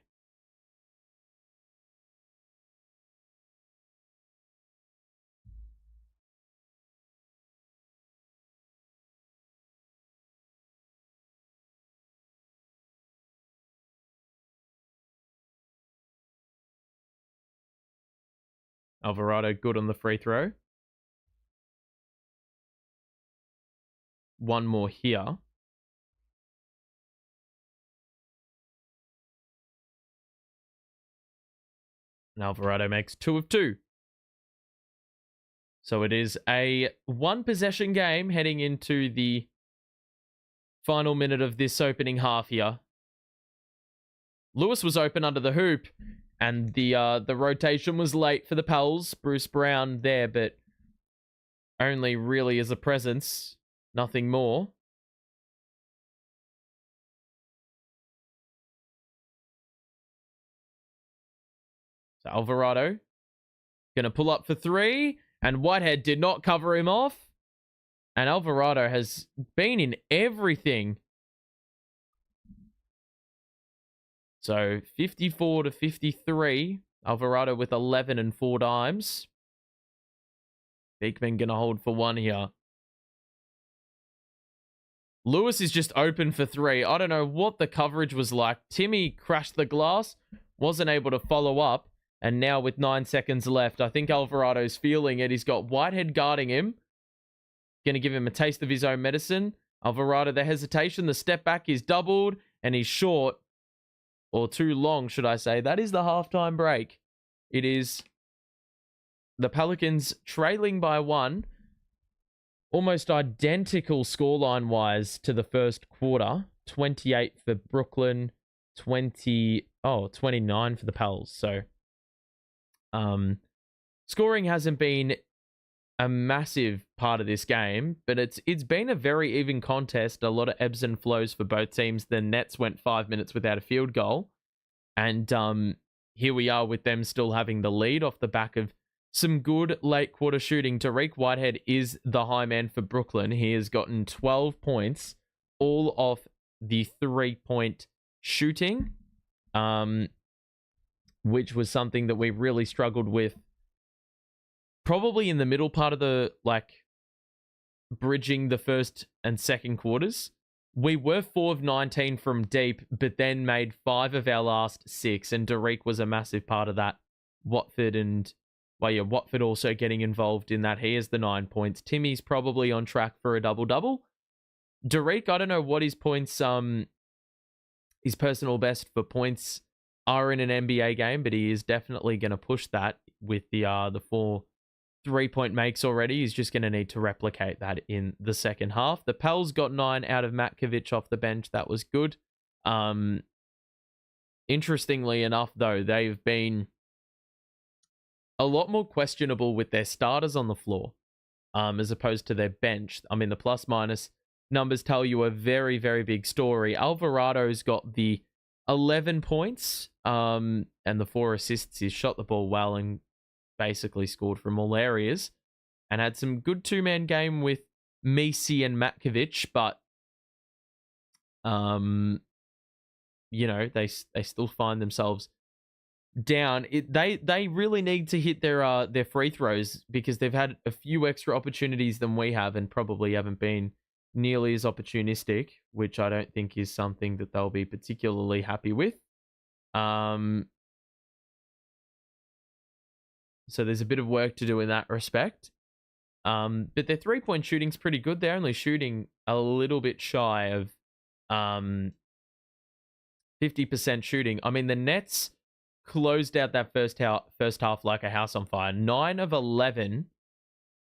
Alvarado good on the free throw. One more here. And Alvarado makes 2 of 2. So it is a 1-possession game heading into the final minute of this opening half here. Lewis was open under the hoop, and the rotation was late for the Pels. Bruce Brown there, but only really as a presence, nothing more. So Alvarado going to pull up for 3, and Whitehead did not cover him off. And Alvarado has been in everything. So 54-53. Alvarado with 11 and 4 dimes. Beekman going to hold for 1 here. Lewis is just open for 3. I don't know what the coverage was like. Timmy crashed the glass. Wasn't able to follow up. And now with 9 seconds left, I think Alvarado's feeling it. He's got Whitehead guarding him. Going to give him a taste of his own medicine. Alvarado, the hesitation. The step back is doubled. And he's short. or too long, should I say. That is the halftime break. It is the Pelicans trailing by 1, almost identical scoreline-wise to the first quarter. 28 for Brooklyn, 29 for the Pels. So, scoring hasn't been a massive part of this game, but it's been a very even contest. A lot of ebbs and flows for both teams. The Nets went 5 minutes without a field goal, and here we are with them still having the lead off the back of some good late quarter shooting. Tariq Whitehead is the high man for Brooklyn. He has gotten 12 points, all off the 3-point shooting, which was something that we really struggled with probably in the middle part of the, bridging the first and second quarters. We were 4 of 19 from deep, but then made 5 of our last 6, and Tariq was a massive part of that. Watford also getting involved in that. He has the 9 points. Timmy's probably on track for a double-double. Tariq, I don't know what his points, his personal best for points are in an NBA game, but he is definitely going to push that with the 4 3-point makes already. He's just going to need to replicate that in the second half. The Pels got 9 out of Matkovic off the bench. That was good. Interestingly enough, though, they've been a lot more questionable with their starters on the floor, as opposed to their bench. I mean, the plus-minus numbers tell you a very, very big story. Alvarado's got the 11 points and the 4 assists. He's shot the ball well and basically scored from all areas, and had some good 2-man game with Messi and Matkovic, but they still find themselves down. They really need to hit their free throws, because they've had a few extra opportunities than we have, and probably haven't been nearly as opportunistic, which I don't think is something that they'll be particularly happy with. So there's a bit of work to do in that respect. But their 3-point shooting's pretty good. They're only shooting a little bit shy of 50% shooting. I mean, the Nets closed out that first half like a house on fire. 9 of 11,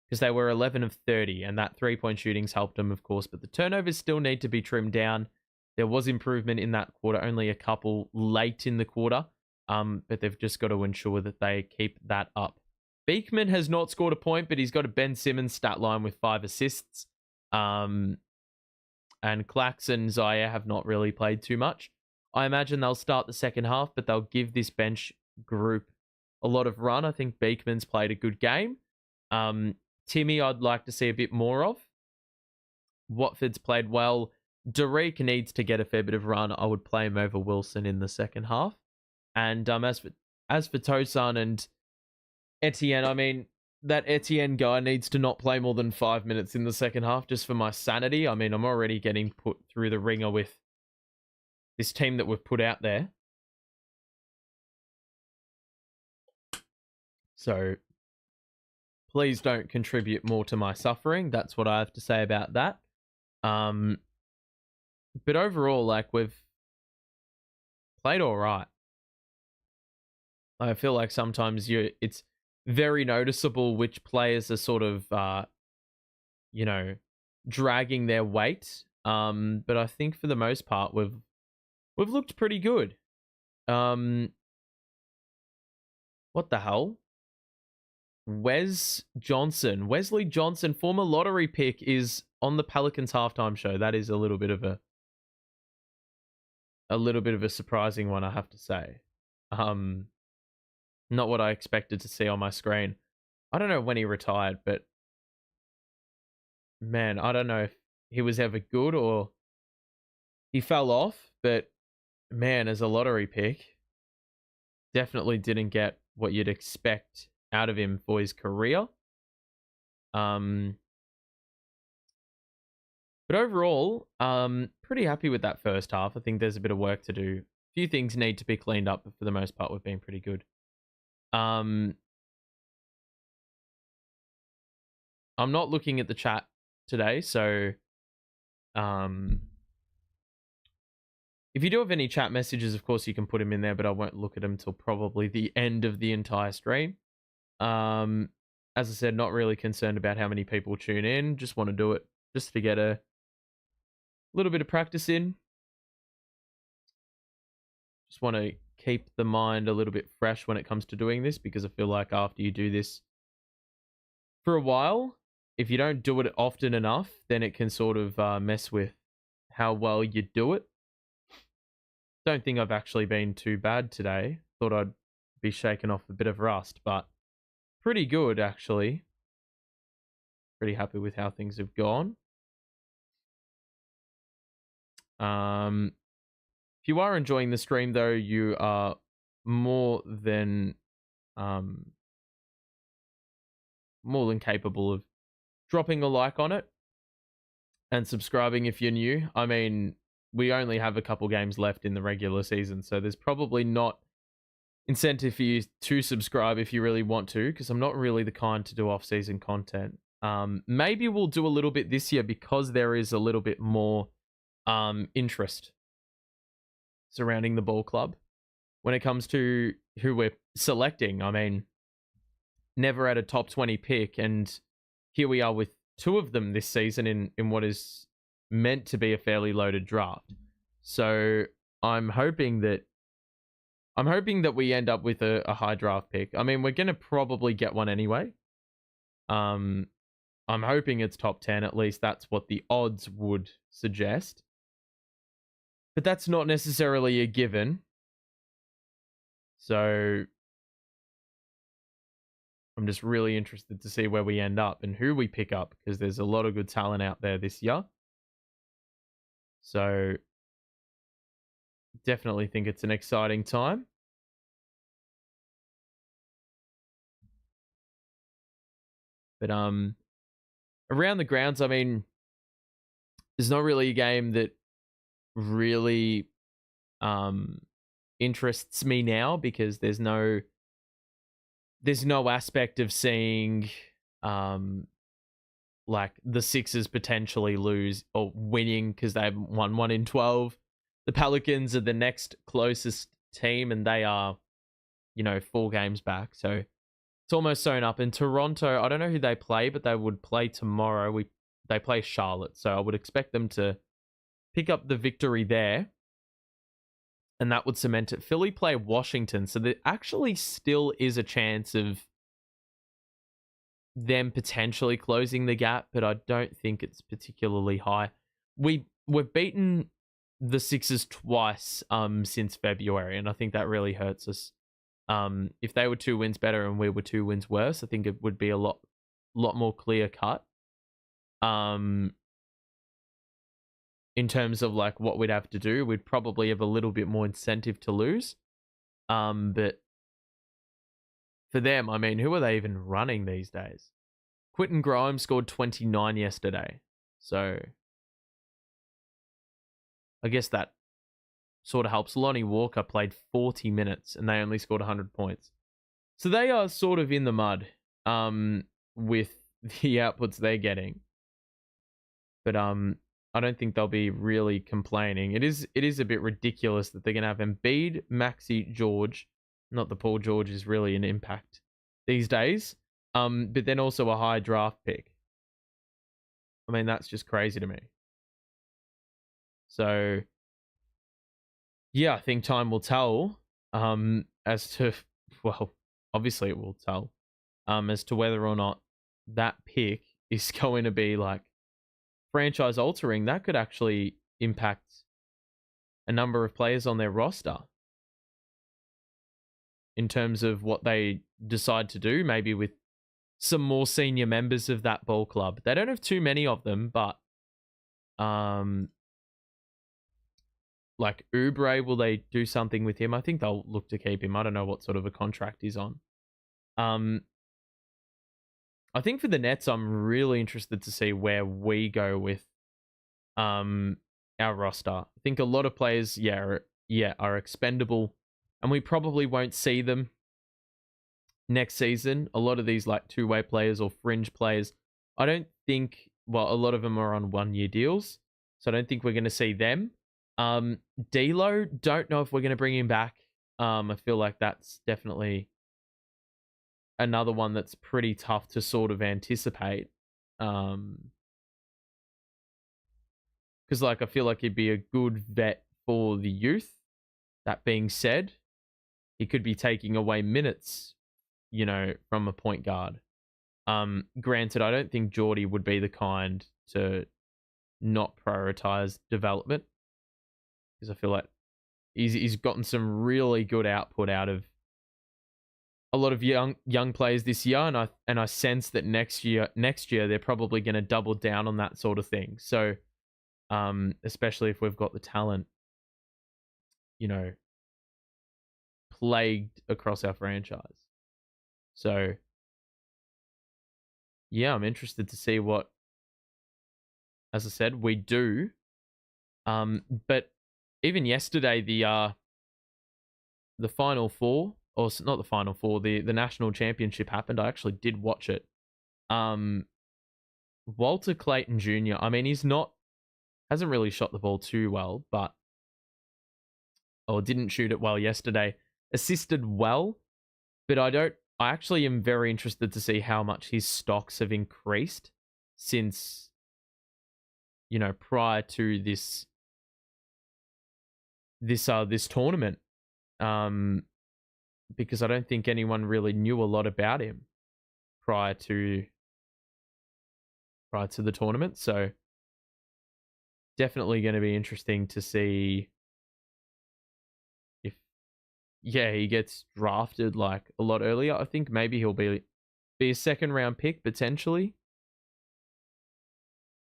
because they were 11 of 30, and that 3-point shooting's helped them, of course. But the turnovers still need to be trimmed down. There was improvement in that quarter, only a couple late in the quarter. But they've just got to ensure that they keep that up. Beekman has not scored a point, but he's got a Ben Simmons stat line with 5 assists. And Clax and Zaire have not really played too much. I imagine they'll start the second half, but they'll give this bench group a lot of run. I think Beekman's played a good game. Timmy, I'd like to see a bit more of. Watford's played well. Tariq needs to get a fair bit of run. I would play him over Wilson in the second half. And as for Tosan and Etienne, I mean, that Etienne guy needs to not play more than 5 minutes in the second half, just for my sanity. I mean, I'm already getting put through the ringer with this team that we've put out there. So please don't contribute more to my suffering. That's what I have to say about that. But overall, we've played all right. I feel like sometimes it's very noticeable which players are sort of, dragging their weight. But I think for the most part, we've looked pretty good. What the hell? Wesley Johnson, former lottery pick, is on the Pelicans halftime show. That is a little bit of a surprising one, I have to say. Not what I expected to see on my screen. I don't know when he retired, but man, I don't know if he was ever good or he fell off, but man, as a lottery pick, definitely didn't get what you'd expect out of him for his career. But overall, pretty happy with that first half. I think there's a bit of work to do. A few things need to be cleaned up, but for the most part, we've been pretty good. I'm not looking at the chat today, so If you do have any chat messages, of course, you can put them in there, but I won't look at them till probably the end of the entire stream. As I said, not really concerned about how many people tune in. Just want to do it just to get a little bit of practice in. Just want to keep the mind a little bit fresh when it comes to doing this, because I feel like after you do this for a while, if you don't do it often enough, then it can sort of mess with how well you do it. Don't think I've actually been too bad today. Thought I'd be shaking off a bit of rust, but pretty good actually. Pretty happy with how things have gone. If you are enjoying the stream though, you are more than capable of dropping a like on it and subscribing if you're new. I mean, we only have a couple games left in the regular season, so there's probably not incentive for you to subscribe if you really want to, because I'm not really the kind to do off-season content. Maybe we'll do a little bit this year because there is a little bit more interest surrounding the ball club when it comes to who we're selecting. I mean, never had a top 20 pick, and here we are with two of them this season in what is meant to be a fairly loaded draft. So I'm hoping that we end up with a high draft pick. I mean, we're going to probably get one anyway. I'm hoping it's top 10, at least that's what the odds would suggest. But that's not necessarily a given. So I'm just really interested to see where we end up and who we pick up, because there's a lot of good talent out there this year. So definitely think it's an exciting time. But around the grounds, I mean, there's not really a game that really interests me now, because there's no aspect of seeing like the Sixers potentially lose or winning, because they haven't won 1 in 12. The Pelicans are the next closest team, and they are, 4 games back. So it's almost sewn up. In Toronto, I don't know who they play, but they would play tomorrow. They play Charlotte, so I would expect them to pick up the victory there, and that would cement it. Philly play Washington, so there actually still is a chance of them potentially closing the gap, but I don't think it's particularly high. We've beaten the Sixers twice since February, and I think that really hurts us. If they were 2 wins better and we were 2 wins worse, I think it would be a lot more clear cut. In terms of like what we'd have to do, we'd probably have a little bit more incentive to lose. But for them, I mean, who are they even running these days? Quentin Grimes scored 29 yesterday. So I guess that sort of helps. Lonnie Walker played 40 minutes and they only scored 100 points. So they are sort of in the mud with the outputs they're getting. But I don't think they'll be really complaining. It is a bit ridiculous that they're going to have Embiid, Maxey, George. Not that Paul George is really an impact these days. But then also a high draft pick. I mean, that's just crazy to me. So, yeah, I think time will tell as to, well, obviously it will tell as to whether or not that pick is going to be like franchise altering. That could actually impact a number of players on their roster in terms of what they decide to do, maybe with some more senior members of that ball club. They don't have too many of them, but like Oubre, will they do something with him? I think they'll look to keep him. I don't know what sort of a contract he's on. I think for the Nets, I'm really interested to see where we go with our roster. I think a lot of players, are expendable, and we probably won't see them next season. A lot of these like two-way players or fringe players, I don't think, well, a lot of them are on 1-year deals, so I don't think we're going to see them. D'Lo, don't know if we're going to bring him back. I feel like that's definitely another one that's pretty tough to sort of anticipate. Because like I feel like he'd be a good vet for the youth. That being said, he could be taking away minutes, from a point guard. Granted, I don't think Geordie would be the kind to not prioritize development, because I feel like he's gotten some really good output out of a lot of young players this year, and I sense that next year they're probably going to double down on that sort of thing. So, especially if we've got the talent, plagued across our franchise. So, yeah, I'm interested to see what, as I said, we do. But even yesterday, the Final Four, or not the Final Four, the National Championship happened. I actually did watch it. Walter Clayton Jr., I mean, hasn't really shot the ball too well, or didn't shoot it well yesterday. Assisted well, but I actually am very interested to see how much his stocks have increased since, prior to this tournament. Because I don't think anyone really knew a lot about him prior to the tournament. So definitely going to be interesting to see if, he gets drafted like a lot earlier. I think maybe he'll be a second round pick potentially.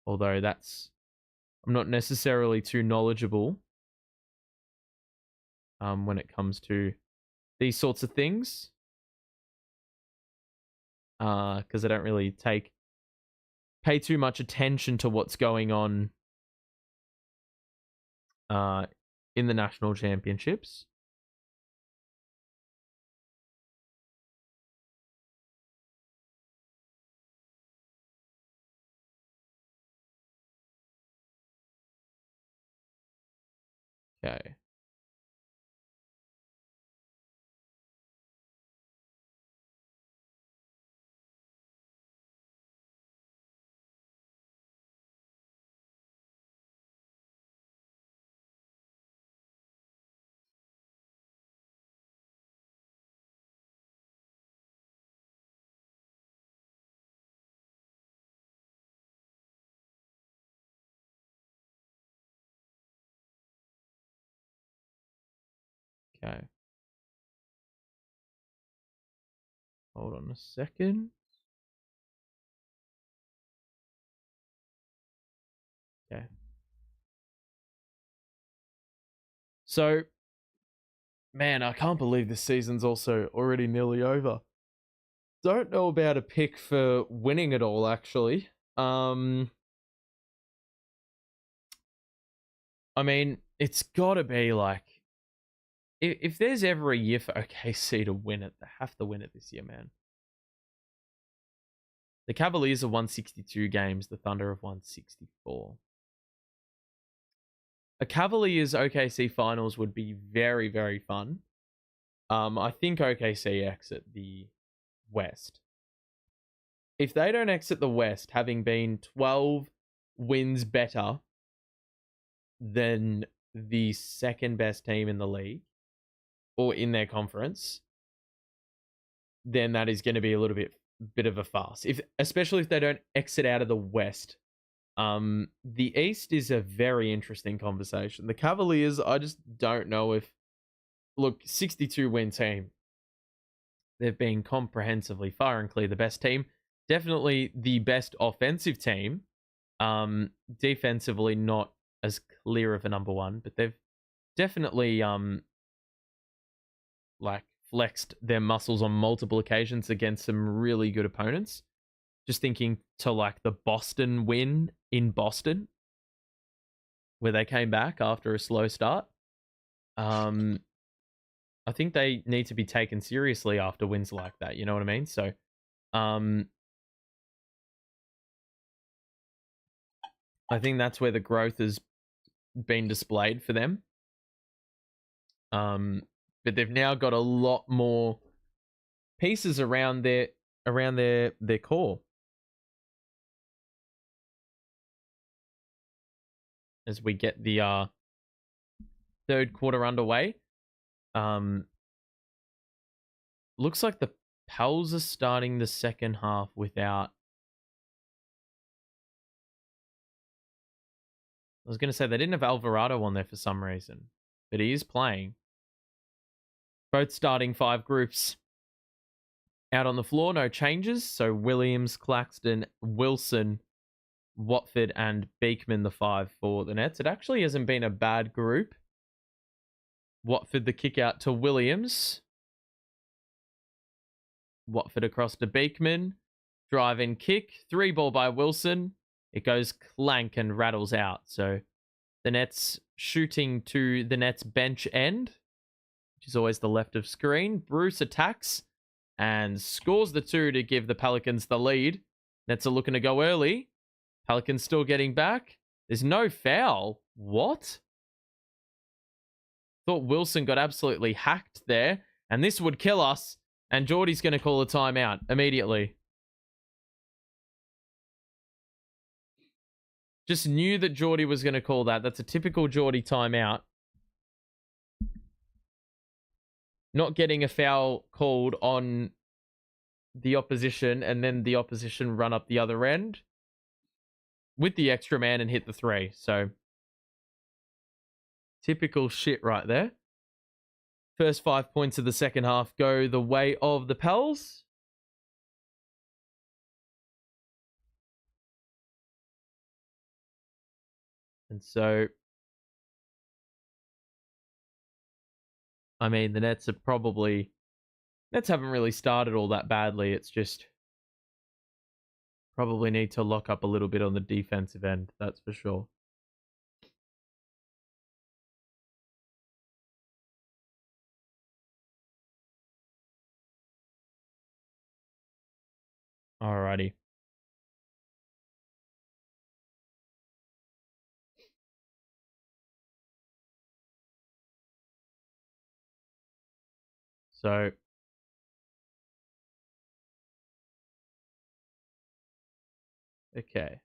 Although I'm not necessarily too knowledgeable when it comes to these sorts of things. Because I don't really pay too much attention to what's going on in the national championships. Okay. Okay. Hold on a second. Okay. So, man, I can't believe this season's also already nearly over. Don't know about a pick for winning it all, actually. I mean, it's got to be like, if there's ever a year for OKC to win it, they have to win it this year, man. The Cavaliers have won 62 games. The Thunder have won 64. A Cavaliers OKC finals would be very, very fun. I think OKC exit the West. If they don't exit the West, having been 12 wins better than the second best team in the league or in their conference, then that is going to be a little bit of a farce. Especially if they don't exit out of the West. The East is a very interesting conversation. The Cavaliers, I just don't know if, look, 62 win team. They've been comprehensively far and clear the best team. Definitely the best offensive team. Defensively, not as clear of a number one, but they've definitely like flexed their muscles on multiple occasions against some really good opponents. Just thinking to like the Boston win in Boston, where they came back after a slow start. I think they need to be taken seriously after wins like that. You know what I mean? So, I think that's where the growth has been displayed for them. But they've now got a lot more pieces around their core. As we get the third quarter underway. Looks like the Pels are starting the second half without... I was going to say they didn't have Alvarado on there for some reason, but he is playing. Both starting 5 groups out on the floor, no changes. So Williams, Claxton, Wilson, Watford, and Beekman, the 5 for the Nets. It actually hasn't been a bad group. Watford, the kick out to Williams. Watford across to Beekman. Drive and kick. 3 ball by Wilson. It goes clank and rattles out. So the Nets shooting to the Nets bench end, which is always the left of screen. Bruce attacks and scores the 2 to give the Pelicans the lead. Nets are looking to go early. Pelicans still getting back. There's no foul. What? Thought Wilson got absolutely hacked there. And this would kill us. And Geordie's going to call a timeout immediately. Just knew that Geordie was going to call that. That's a typical Geordie timeout. Not getting a foul called on the opposition and then the opposition run up the other end with the extra man and hit the 3. So, typical shit right there. First 5 points of the second half go the way of the Pels. And so, I mean, the Nets haven't really started all that badly. It's just probably need to lock up a little bit on the defensive end. That's for sure. Alrighty. So, okay.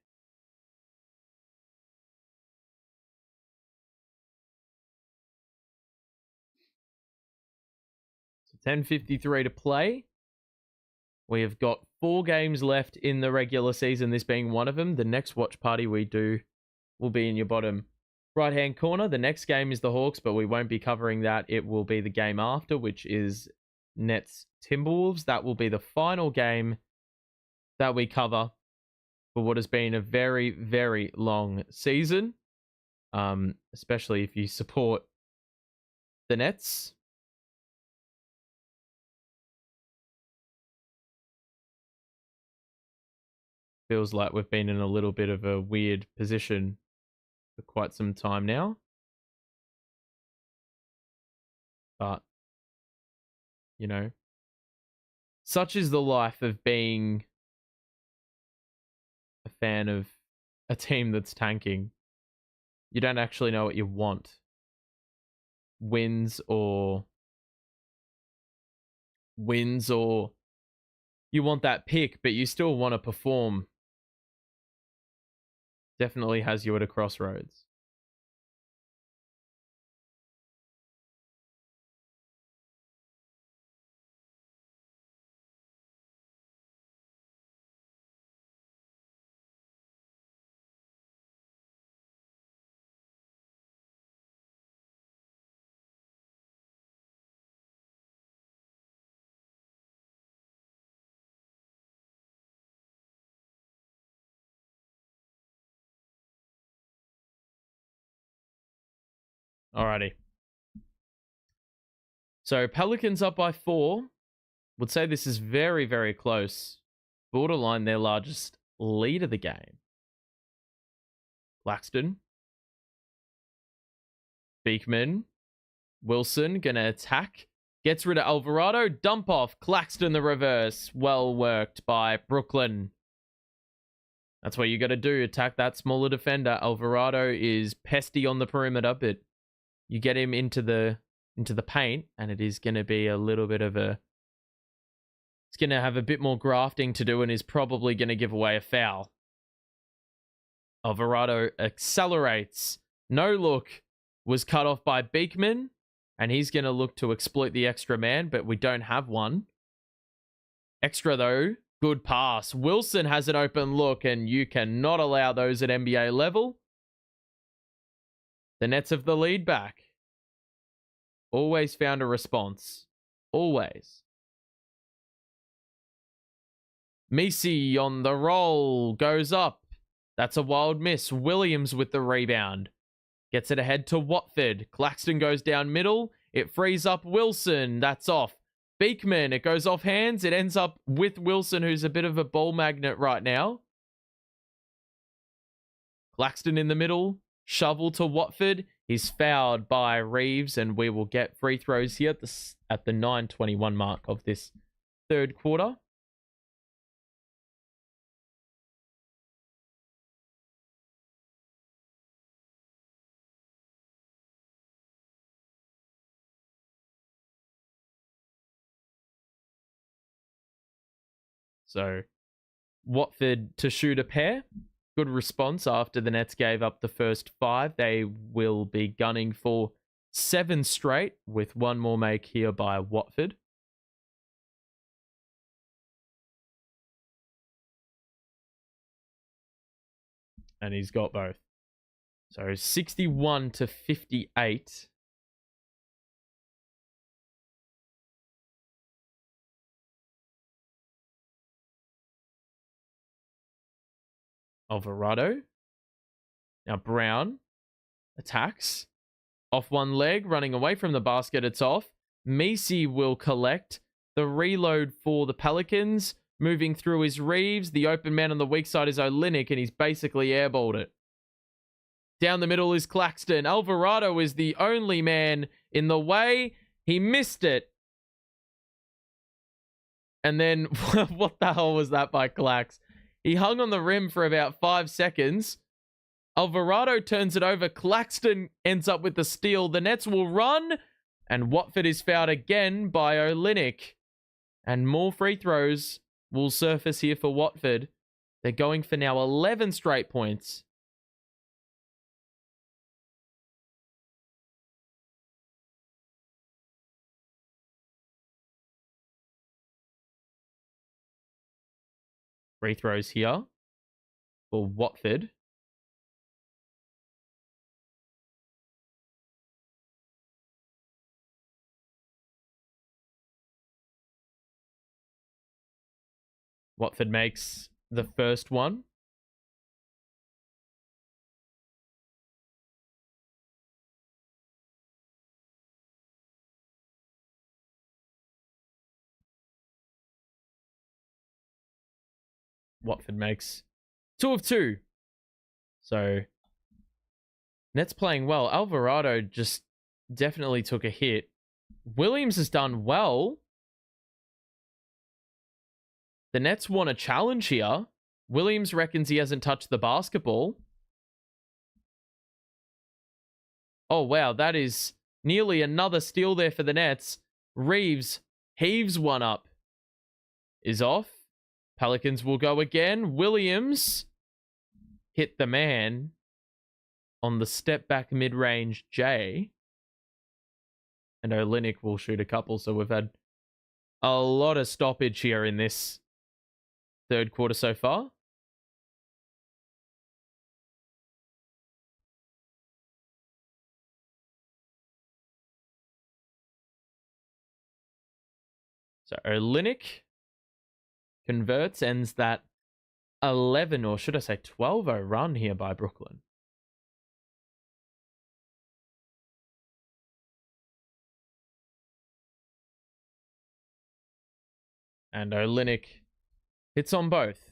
So 10:53 to play. We have got 4 games left in the regular season, this being one of them. The next watch party we do will be in your bottom right-hand corner. The next game is the Hawks, but we won't be covering that. It will be the game after, which is Nets Timberwolves. That will be the final game that we cover for what has been a very, very long season, especially if you support the Nets. Feels like we've been in a little bit of a weird position for quite some time now. But, you know, such is the life of being a fan of a team that's tanking. You don't actually know what you want. Wins or you want that pick, but you still want to perform. Definitely has you at a crossroads. Alrighty. So Pelicans up by 4. Would say this is very, very close. Borderline their largest lead of the game. Claxton. Beekman. Wilson gonna attack. Gets rid of Alvarado. Dump off. Claxton the reverse. Well worked by Brooklyn. That's what you got to do. Attack that smaller defender. Alvarado is pesty on the perimeter, but you get him into the paint, and it is going to be a little bit of a... It's going to have a bit more grafting to do and is probably going to give away a foul. Alvarado accelerates. No look was cut off by Beekman, and he's going to look to exploit the extra man, but we don't have one. Extra, though. Good pass. Wilson has an open look, and you cannot allow those at NBA level. The Nets have the lead back. Always found a response. Always. Messi on the roll. Goes up. That's a wild miss. Williams with the rebound. Gets it ahead to Watford. Claxton goes down middle. It frees up Wilson. That's off. Beekman, it goes off hands. It ends up with Wilson, who's a bit of a ball magnet right now. Claxton in the middle. Shovel to Watford. He's fouled by Reeves, and we will get free throws here at the 9:21 mark of this third quarter. So, Watford to shoot a pair. Good response after the Nets gave up the first 5. They will be gunning for 7 straight with one more make here by Watford. And he's got both. So 61 to 58. Alvarado. Now Brown attacks. Off one leg, running away from the basket, it's off. Messi will collect. The reload for the Pelicans. Moving through is Reeves. The open man on the weak side is Olynyk, and he's basically airballed it. Down the middle is Claxton. Alvarado is the only man in the way. He missed it. And then, what the hell was that by Clax? He hung on the rim for about 5 seconds. Alvarado turns it over. Claxton ends up with the steal. The Nets will run. And Watford is fouled again by Olynyk. And more free throws will surface here for Watford. They're going for now 11 straight points. Free throws here for Watford. Watford makes the first one. Watford makes 2 of 2. So, Nets playing well. Alvarado just definitely took a hit. Williams has done well. The Nets want a challenge here. Williams reckons he hasn't touched the basketball. Oh, wow. That is nearly another steal there for the Nets. Reeves heaves one up. Is off. Pelicans will go again. Williams hit the man on the step back mid-range J. And Olynyk will shoot a couple. So we've had a lot of stoppage here in this third quarter so far. So Olynyk converts, ends that 11, or should I say 12-0 run here by Brooklyn. And Olynyk hits on both.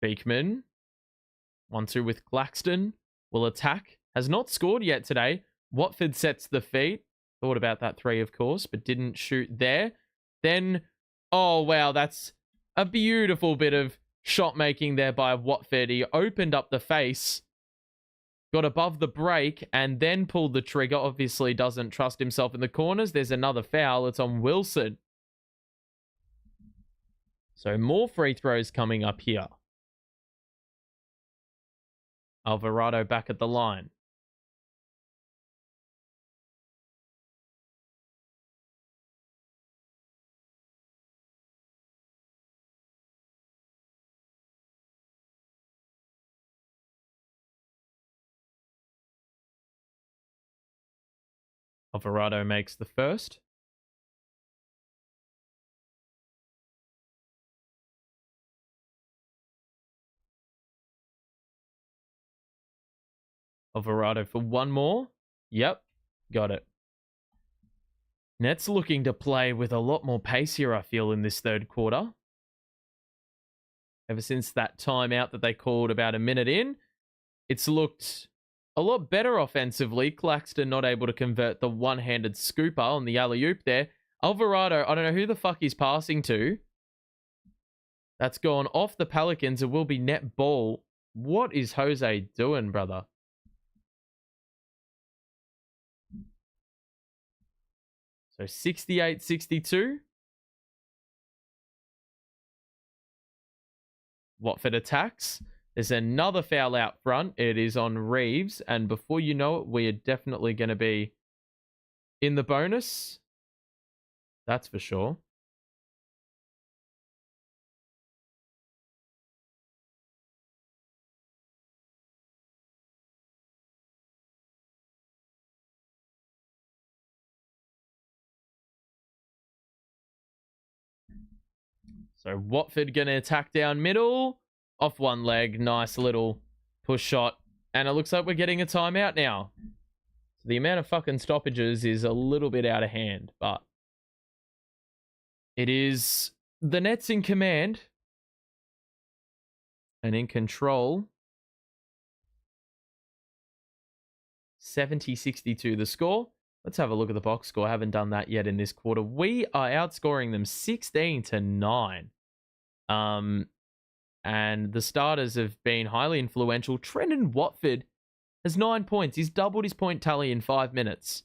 Beekman, 1-2 with Claxton, will attack. Has not scored yet today. Watford sets the feet. Thought about that 3, of course, but didn't shoot there. Then, oh, wow, that's A beautiful bit of shot making there by Watford. He opened up the face, got above the break, and then pulled the trigger. Obviously doesn't trust himself in the corners. There's another foul. It's on Wilson. So more free throws coming up here. Alvarado back at the line. Alvarado makes the first. Alvarado for one more. Yep, got it. Nets looking to play with a lot more pace here, I feel, in this third quarter. Ever since that timeout that they called about a minute in, it's looked a lot better offensively. Claxton not able to convert the one-handed scooper on the alley-oop there. Alvarado, I don't know who the fuck he's passing to. That's gone off the Pelicans. It will be net ball. What is Jose doing, brother? So 68-62. Watford attacks. There's another foul out front. It is on Reeves. And before you know it, we are definitely going to be in the bonus. That's for sure. So Watford going to attack down middle. Off one leg. Nice little push shot. And it looks like we're getting a timeout now. So the amount of fucking stoppages is a little bit out of hand. But it is the Nets in command. And in control. 70-62 the score. Let's have a look at the box score. I haven't done that yet in this quarter. We are outscoring them 16-9. And the starters have been highly influential. Trendon Watford has 9 points. He's doubled his point tally in 5 minutes.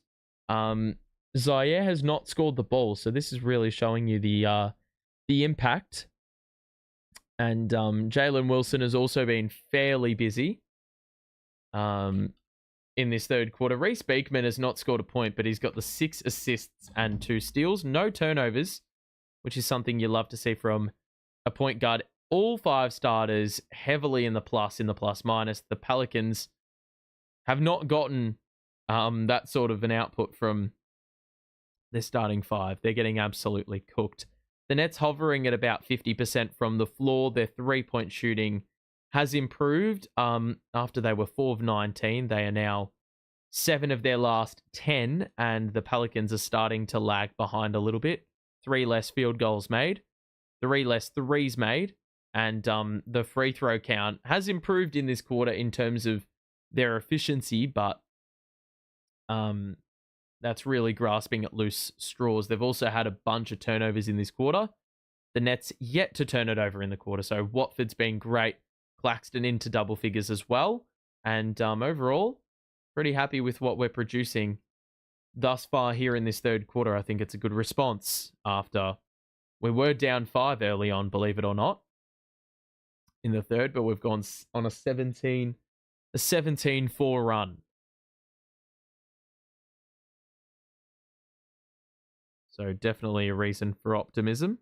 Zaire has not scored the ball, so this is really showing you the impact. And Jalen Wilson has also been fairly busy. In this third quarter. Reece Beekman has not scored a point, but he's got the 6 assists and 2 steals. No turnovers, which is something you love to see from a point guard. All 5 starters heavily in the plus minus. The Pelicans have not gotten that sort of an output from their starting 5. They're getting absolutely cooked. The Nets hovering at about 50% from the floor. Their 3-point shooting has improved after they were 4 of 19. They are now 7 of their last 10, and the Pelicans are starting to lag behind a little bit. 3 less field goals made, 3 less threes made, and the free throw count has improved in this quarter in terms of their efficiency, but that's really grasping at loose straws. They've also had a bunch of turnovers in this quarter. The Nets yet to turn it over in the quarter, so Watford's been great. Claxton into double figures as well. And overall, pretty happy with what we're producing thus far here in this third quarter. I think it's a good response after we were down 5 early on, believe it or not, in the third, but we've gone on a 17-4 run. So definitely a reason for optimism.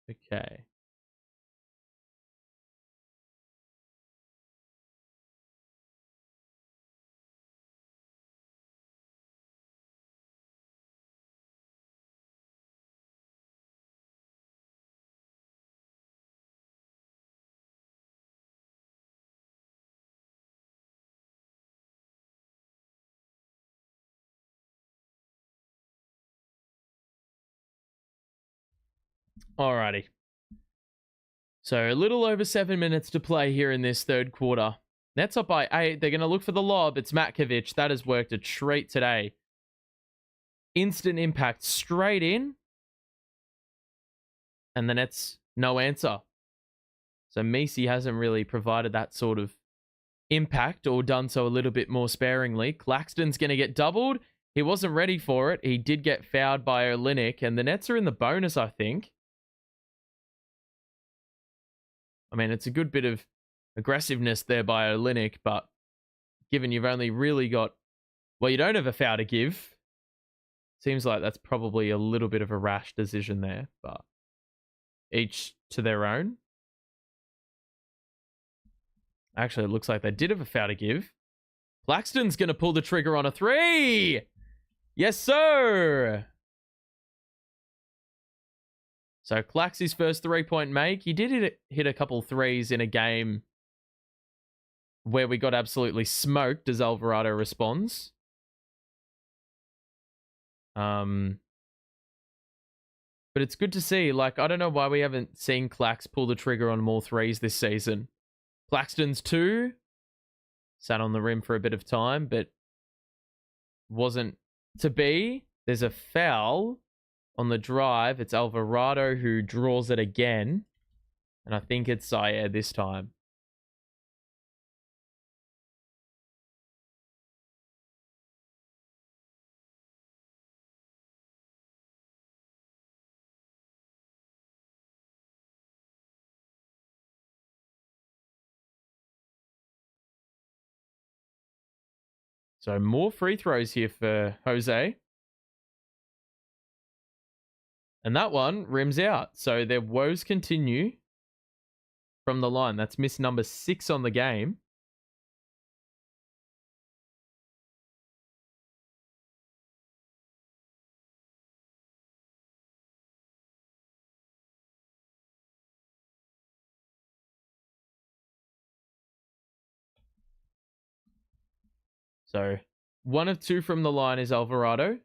Okay. Alrighty. So a little over 7 minutes to play here in this third quarter. Nets up by 8. They're going to look for the lob. It's Matkovic. That has worked a treat today. Instant impact straight in. And the Nets, no answer. So Messi hasn't really provided that sort of impact or done so a little bit more sparingly. Claxton's going to get doubled. He wasn't ready for it. He did get fouled by Olynyk, and the Nets are in the bonus, I think. I mean, it's a good bit of aggressiveness there by Olynyk, but given you've only really got... Well, you don't have a foul to give. Seems like that's probably a little bit of a rash decision there, but each to their own. Actually, it looks like they did have a foul to give. Claxton's going to pull the trigger on a 3. Yes, sir. So Claxy's first 3-point make. He did hit a couple threes in a game where we got absolutely smoked as Alvarado responds. But it's good to see. Like, I don't know why we haven't seen Clax pull the trigger on more threes this season. Claxton's 2. Sat on the rim for a bit of time, but wasn't to be. There's a foul on the drive. It's Alvarado who draws it again. And I think it's Zaire this time. So more free throws here for Jose. And that one rims out. So their woes continue from the line. That's miss number 6 on the game. So 1 of 2 from the line is Alvarado.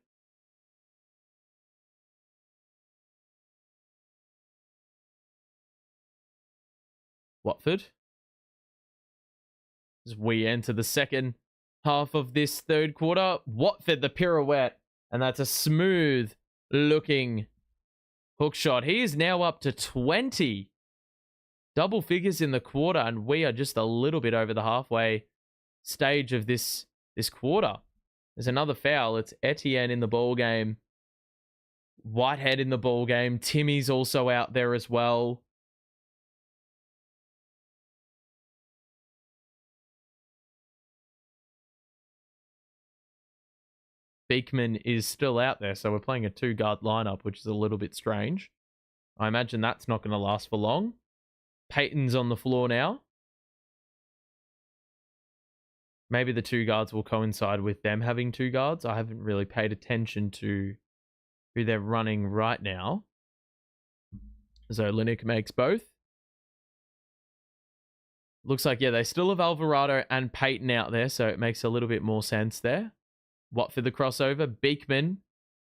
Watford. As we enter the second half of this third quarter, Watford the pirouette, and that's a smooth looking hook shot. He is now up to 20 double figures in the quarter, and we are just a little bit over the halfway stage of this quarter. There's another foul. It's Etienne in the ball game. Whitehead in the ball game. Timmy's also out there as well. Beekman is still out there, so we're playing a 2-guard lineup, which is a little bit strange. I imagine that's not going to last for long. Peyton's on the floor now. Maybe the 2 guards will coincide with them having 2 guards. I haven't really paid attention to who they're running right now. So Olynyk makes both. Looks like, yeah, they still have Alvarado and Peyton out there, so it makes a little bit more sense there. Watford the crossover. Beekman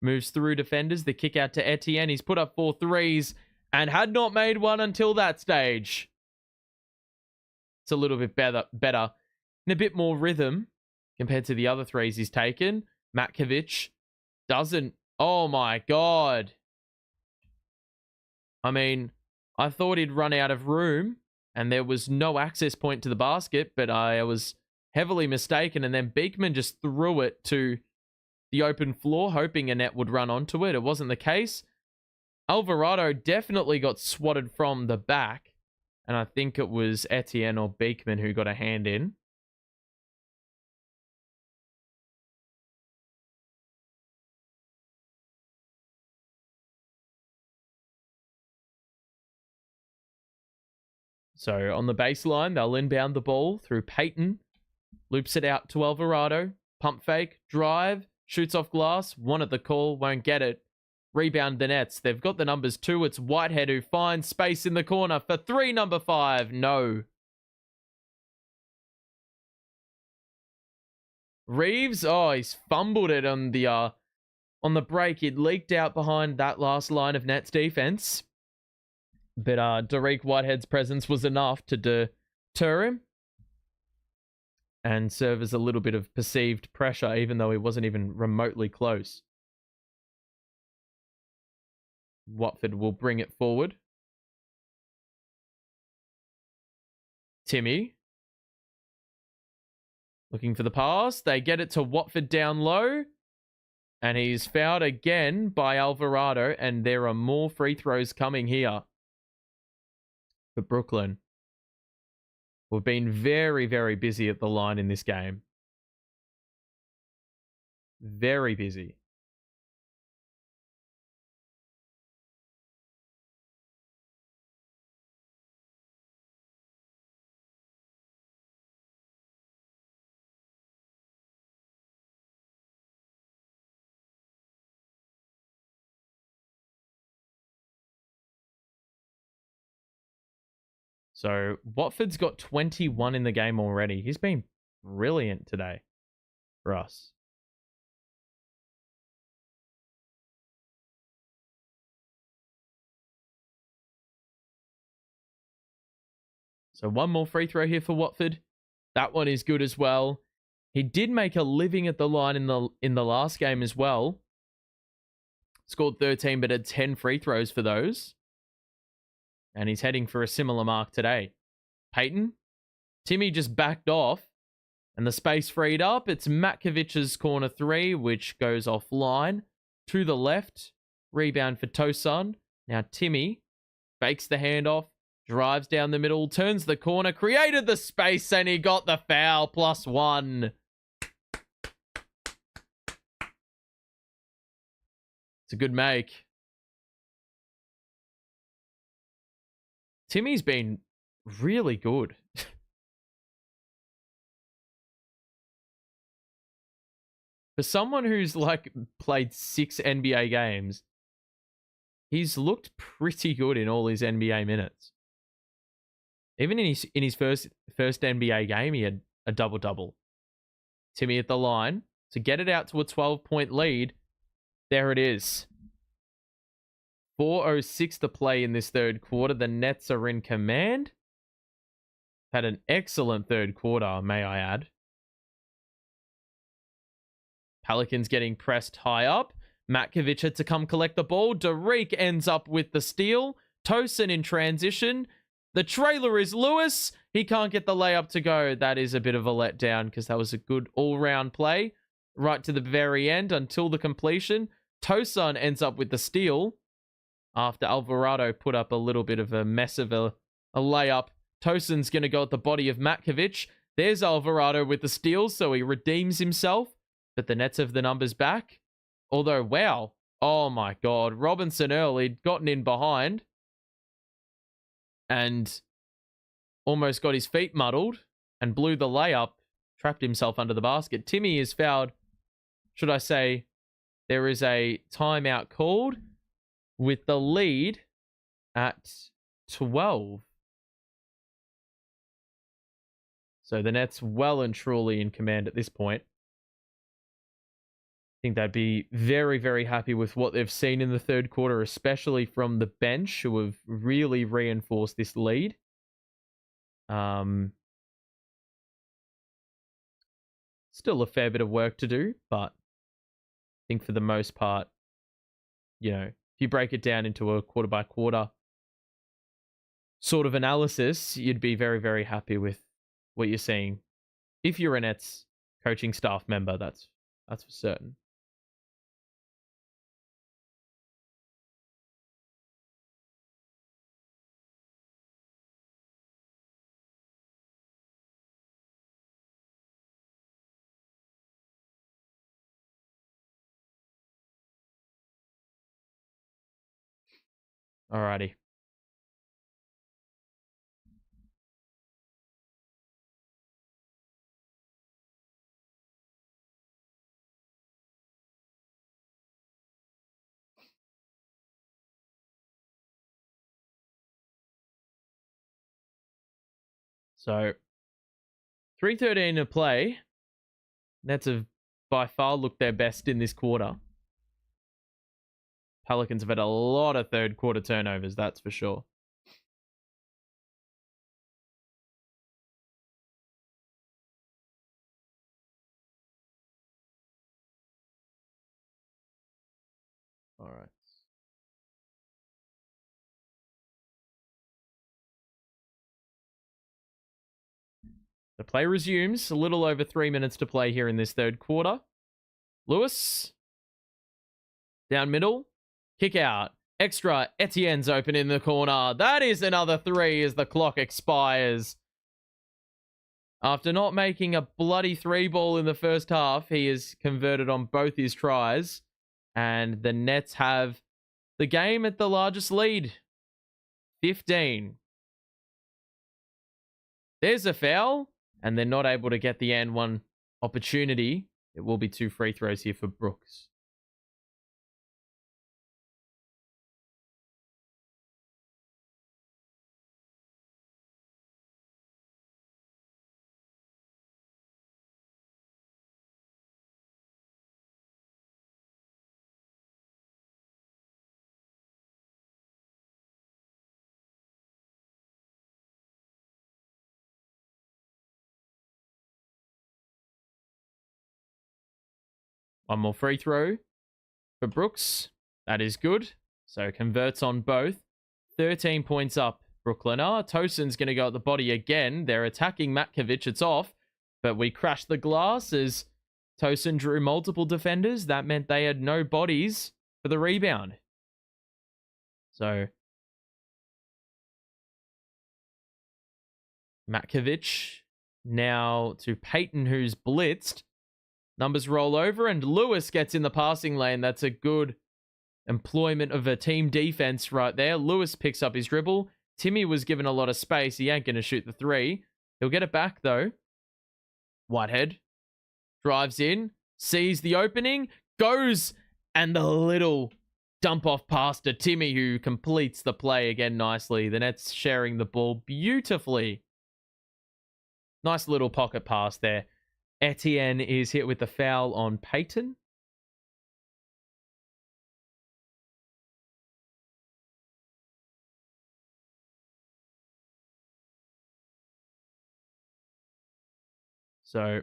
moves through defenders. The kick out to Etienne. He's put up 4 threes and had not made one until that stage. It's a little bit better and a bit more rhythm compared to the other threes he's taken. Matkovic doesn't. Oh my God. I mean, I thought he'd run out of room and there was no access point to the basket, but I was heavily mistaken, and then Beekman just threw it to the open floor, hoping a net would run onto it. It wasn't the case. Alvarado definitely got swatted from the back, and I think it was Etienne or Beekman who got a hand in. So on the baseline, they'll inbound the ball through Peyton. Loops it out to Alvarado. Pump fake. Drive. Shoots off glass. Wanted the call. Won't get it. Rebound the Nets. They've got the numbers 2. It's Whitehead who finds space in the corner for 3, number 5. No. Reeves. Oh, he's fumbled it on the break. It leaked out behind that last line of Nets defense. But Derek Whitehead's presence was enough to deter him and serve as a little bit of perceived pressure, even though he wasn't even remotely close. Watford will bring it forward. Timmy. Looking for the pass. They get it to Watford down low. And he's fouled again by Alvarado. And there are more free throws coming here for Brooklyn. We've been very, very busy at the line in this game. Very busy. So Watford's got 21 in the game already. He's been brilliant today for us. So one more free throw here for Watford. That one is good as well. He did make a living at the line in the last game as well. Scored 13, but had 10 free throws for those. And he's heading for a similar mark today. Peyton. Timmy just backed off. And the space freed up. It's Matkovic's corner three, which goes offline. To the left. Rebound for Tosun. Now Timmy fakes the handoff. Drives down the middle. Turns the corner. Created the space. And he got the foul. +1. It's a good make. Timmy's been really good. For someone who's like played 6 NBA games, he's looked pretty good in all his NBA minutes. Even in his first NBA game, he had a double-double. Timmy at the line to get it out to a 12-point lead. There it is. 4:06 to play in this third quarter. The Nets are in command. Had an excellent third quarter, may I add. Pelicans getting pressed high up. Matkovic had to come collect the ball. Derek ends up with the steal. Tosun in transition. The trailer is Lewis. He can't get the layup to go. That is a bit of a letdown because that was a good all-round play right to the very end until the completion. Tosun ends up with the steal after Alvarado put up a little bit of a mess of a layup. Tosun's going to go at the body of Matkovic. There's Alvarado with the steal, so he redeems himself. But the Nets have the numbers back. Although, wow. Oh my God. Robinson Earl, he'd gotten in behind. And almost got his feet muddled. And blew the layup. Trapped himself under the basket. Timmy is fouled. Should I say, there is a timeout called. With the lead at 12. So the Nets well and truly in command at this point. I think they'd be very, very happy with what they've seen in the third quarter, especially from the bench, who have really reinforced this lead. Still a fair bit of work to do, but I think for the most part, you know, if you break it down into a quarter by quarter sort of analysis, you'd be very, very happy with what you're seeing. If you're a Nets coaching staff member, that's for certain. Alrighty. So 3:13 to play. Nets have by far looked their best in this quarter. Pelicans have had a lot of third quarter turnovers, that's for sure. All right. The play resumes. A little over 3 minutes to play here in this third quarter. Lewis. Down middle. Kick out. Extra. Etienne's open in the corner. That is another three as the clock expires. After not making a bloody three ball in the first half, he is converted on both his tries. And the Nets have the game at the largest lead. 15. There's a foul. And they're not able to get the and one opportunity. It will be 2 free throws here for Brooks. One more free throw for Brooks. That is good. So converts on both. 13 points up, Brooklyn are. Tosin's going to go at the body again. They're attacking Matkovic. It's off. But we crashed the glass as Tosin drew multiple defenders. That meant they had no bodies for the rebound. So Matkovic now to Payton, who's blitzed. Numbers roll over and Lewis gets in the passing lane. That's a good employment of a team defense right there. Lewis picks up his dribble. Timmy was given a lot of space. He ain't going to shoot the three. He'll get it back though. Whitehead drives in, sees the opening, goes, and the little dump off pass to Timmy, who completes the play again nicely. The Nets sharing the ball beautifully. Nice little pocket pass there. Etienne is hit with the foul on Payton. So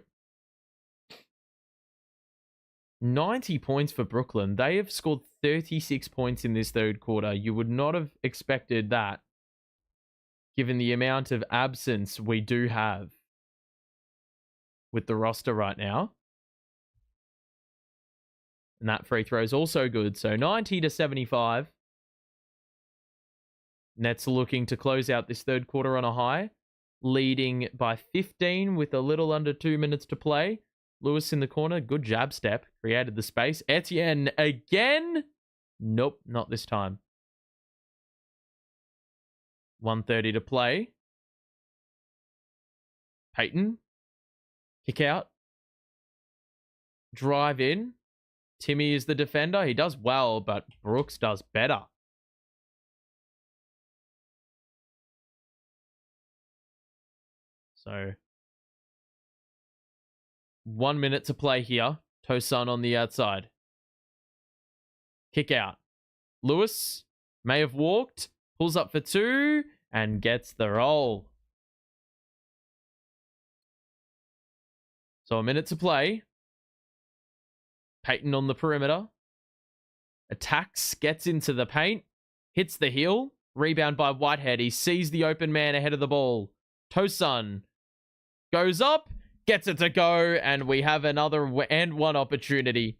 90 points for Brooklyn. They have scored 36 points in this third quarter. You would not have expected that, given the amount of absence we do have with the roster right now. And that free throw is also good. So 90-75. Nets looking to close out this third quarter on a high, leading by 15 with a little under 2 minutes to play. Lewis in the corner, good jab step, created the space. Etienne again. Nope, not this time. 1:30 to play. Payton. Kick out. Drive in. Timmy is the defender. He does well, but Brooks does better. So 1 minute to play here. Tosin on the outside. Kick out. Lewis may have walked. Pulls up for two and gets the roll. So a minute to play. Payton on the perimeter. Attacks, gets into the paint. Hits the heel. Rebound by Whitehead. He sees the open man ahead of the ball. Tosin goes up. Gets it to go. And we have another and one opportunity.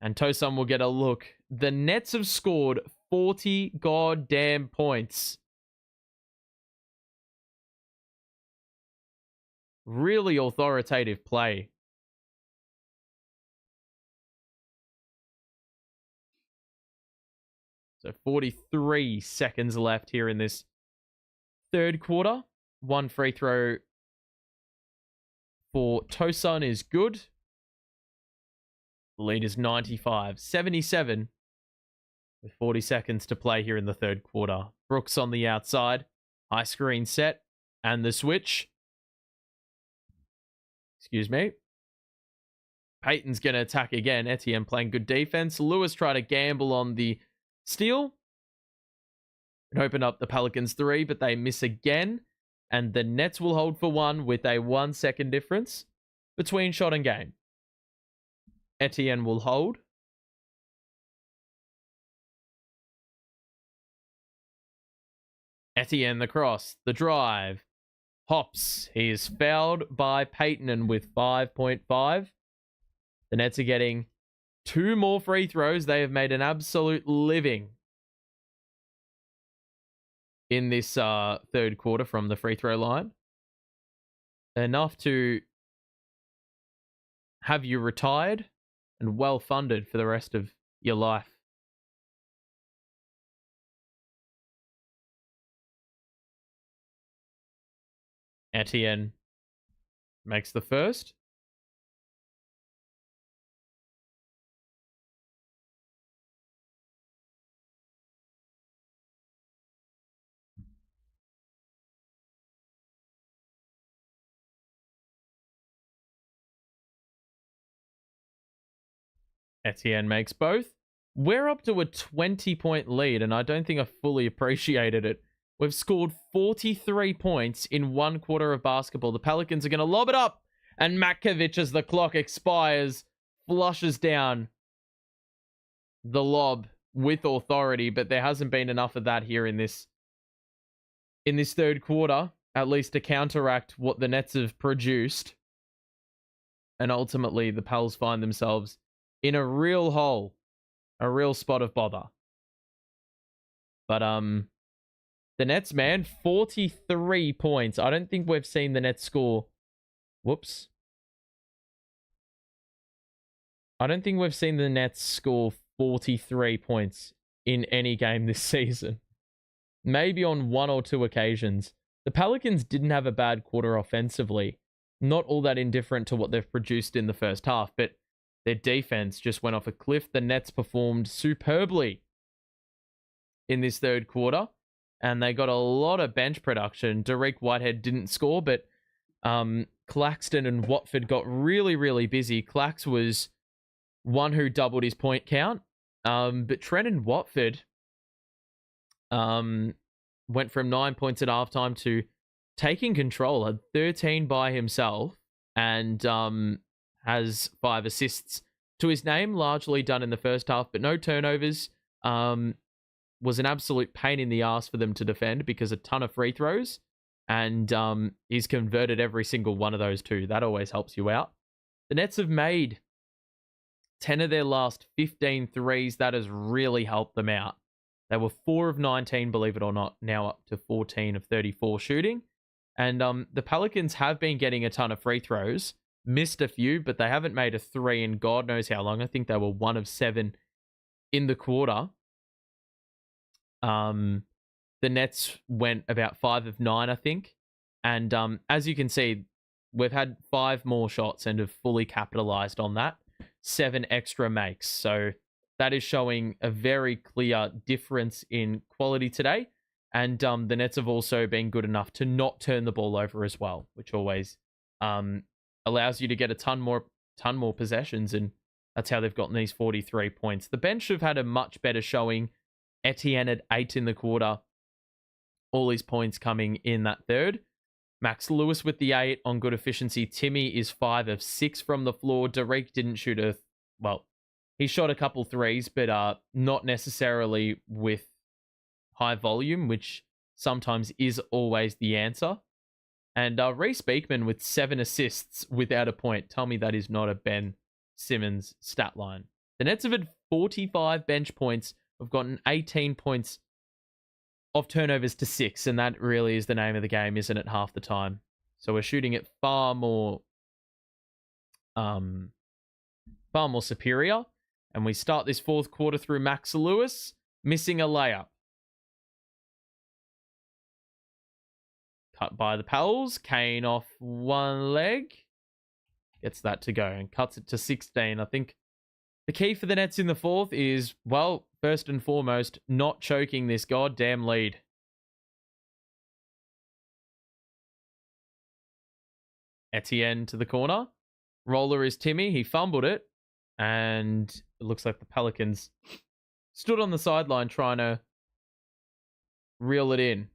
And Tosin will get a look. The Nets have scored 40 goddamn points. Really authoritative play. So 43 seconds left here in this third quarter. One free throw for Tosin is good. The lead is 95-77 with 40 seconds to play here in the third quarter. Brooks on the outside. High screen set. And the switch. Excuse me. Payton's going to attack again. Etienne playing good defense. Lewis tried to gamble on the steal. And open up the Pelicans 3, but they miss again. And the Nets will hold for one with a 1 second difference between shot and game. Etienne will hold. Etienne, the cross, the drive. Hops. He is fouled by Peyton with 5.5. The Nets are getting 2 more free throws. They have made an absolute living in this third quarter from the free throw line. Enough to have you retired and well funded for the rest of your life. Etienne makes the first. Etienne makes both. We're up to a 20-point lead, and I don't think I fully appreciated it. We've scored 43 points in 1 quarter of basketball. The Pelicans are going to lob it up, and Matkovic, as the clock expires, flushes down the lob with authority, but there hasn't been enough of that here in this third quarter, at least to counteract what the Nets have produced. And ultimately, the Pels find themselves in a real hole, a real spot of bother. But the Nets, man, 43 points. I don't think we've seen the Nets score. Whoops. I don't think we've seen the Nets score 43 points in any game this season. Maybe on 1 or 2 occasions. The Pelicans didn't have a bad quarter offensively. Not all that indifferent to what they've produced in the first half, but their defense just went off a cliff. The Nets performed superbly in this third quarter, and they got a lot of bench production. Derek Whitehead didn't score, but Claxton and Watford got really, really busy. Clax was one who doubled his point count, but Trenton Watford went from 9 points at halftime to taking control, had 13 by himself, and has 5 assists to his name, largely done in the first half, but no turnovers. Was an absolute pain in the ass for them to defend because a ton of free throws, and he's converted every single one of those too. That always helps you out. The Nets have made 10 of their last 15 threes. That has really helped them out. They were 4 of 19, believe it or not, now up to 14 of 34 shooting. And the Pelicans have been getting a ton of free throws. Missed a few, but they haven't made a 3 in God knows how long. I think they were 1 of 7 in the quarter. The Nets went about 5 of 9, I think. And as you can see, we've had 5 more shots and have fully capitalized on that. 7 extra makes. So that is showing a very clear difference in quality today. And the Nets have also been good enough to not turn the ball over as well, which always allows you to get a ton more possessions, and that's how they've gotten these 43 points. The bench have had a much better showing. Etienne at 8 in the quarter. All his points coming in that third. Max Lewis with the 8 on good efficiency. Timmy is 5 of 6 from the floor. Derek didn't shoot he shot a couple threes, but not necessarily with high volume, which sometimes is always the answer. And Reece Beekman with 7 assists without a point. Tell me that is not a Ben Simmons stat line. The Nets have had 45 bench points. We've gotten 18 points off turnovers to 6, and that really is the name of the game, isn't it, half the time? So we're shooting it far more superior. And we start this fourth quarter through Max Lewis, missing a layup. Cut by the Pels. Kane off one leg. Gets that to go and cuts it to 16. I think the key for the Nets in the fourth is, well, first and foremost, not choking this goddamn lead. Etienne to the corner. Roller is Timmy. He fumbled it. And it looks like the Pelicans stood on the sideline trying to reel it in.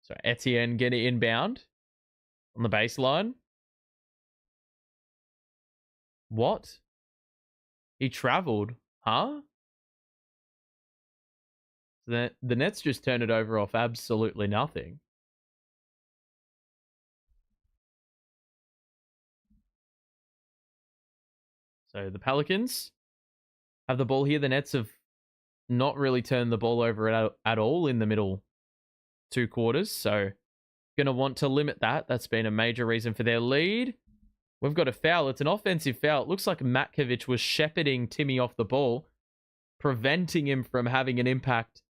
So Etienne getting inbound on the baseline. What? He traveled. Huh? The Nets just turned it over off absolutely nothing. So the Pelicans have the ball here. The Nets have not really turned the ball over at all in the middle 2 quarters. So going to want to limit that. That's been a major reason for their lead. We've got a foul. It's an offensive foul. It looks like Matkovic was shepherding Timmy off the ball, preventing him from having an impact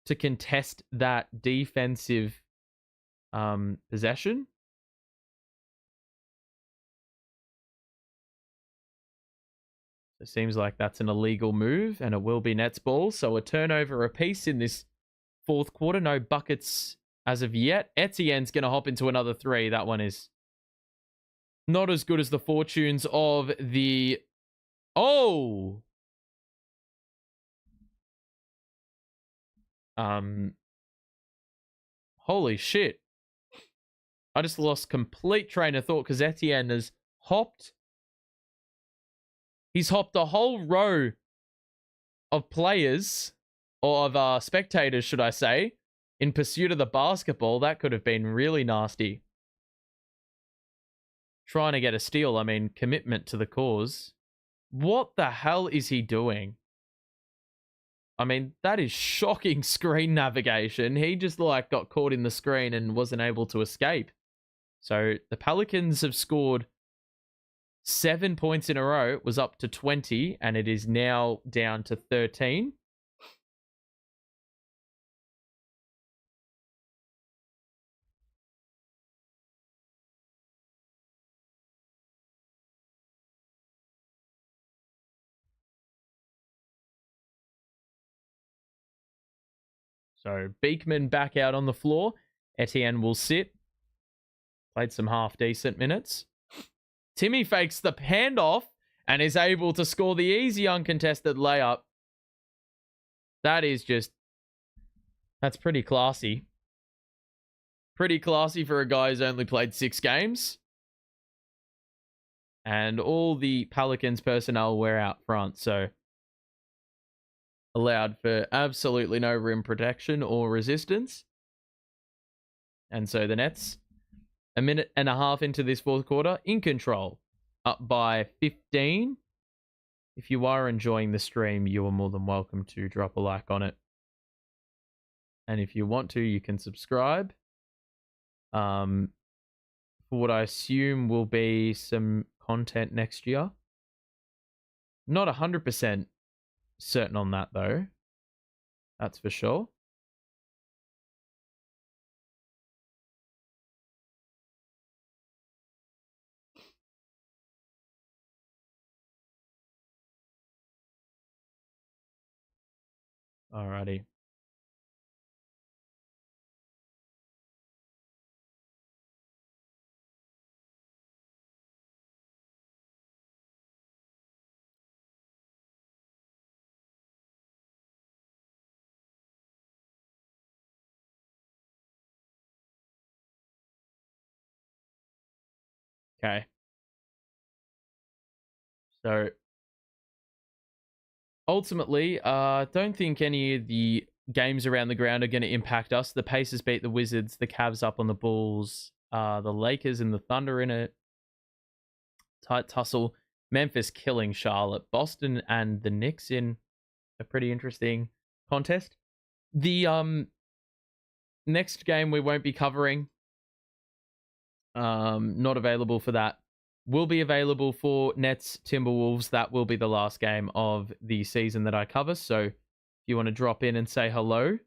to contest that defensive possession. It seems like that's an illegal move, and it will be Nets ball. So a turnover apiece in this 4th quarter. No buckets as of yet. Etienne's going to hop into another 3. That one is not as good as the fortunes of the... Oh! Holy shit. I just lost complete train of thought because Etienne has hopped. He's hopped a whole row of players, or of spectators, should I say, in pursuit of the basketball. That could have been really nasty. Trying to get a steal. I mean, commitment to the cause. What the hell is he doing? I mean, that is shocking screen navigation. He just like got caught in the screen and wasn't able to escape. So the Pelicans have scored 7 points in a row. It was up to 20, and it is now down to 13. So Beekman back out on the floor. Etienne will sit. Played some half-decent minutes. Timmy fakes the handoff and is able to score the easy uncontested layup. That is just... That's pretty classy. Pretty classy for a guy who's only played 6 games. And all the Pelicans personnel were out front, so allowed for absolutely no rim protection or resistance. And so the Nets, a minute and a half into this 4th quarter, in control, up by 15. If you are enjoying the stream, you are more than welcome to drop a like on it. And if you want to, you can subscribe. For what I assume will be some content next year. Not 100% certain on that, though. That's for sure. Alrighty. Okay. So ultimately, don't think any of the games around the ground are going to impact us. The Pacers beat the Wizards, the Cavs up on the Bulls, the Lakers and the Thunder in a tight tussle. Memphis killing Charlotte. Boston and the Knicks in a pretty interesting contest. The next game we won't be covering. Not available for that. Will be available for Nets Timberwolves. That will be the last game of the season that I cover. So if you want to drop in and say hello,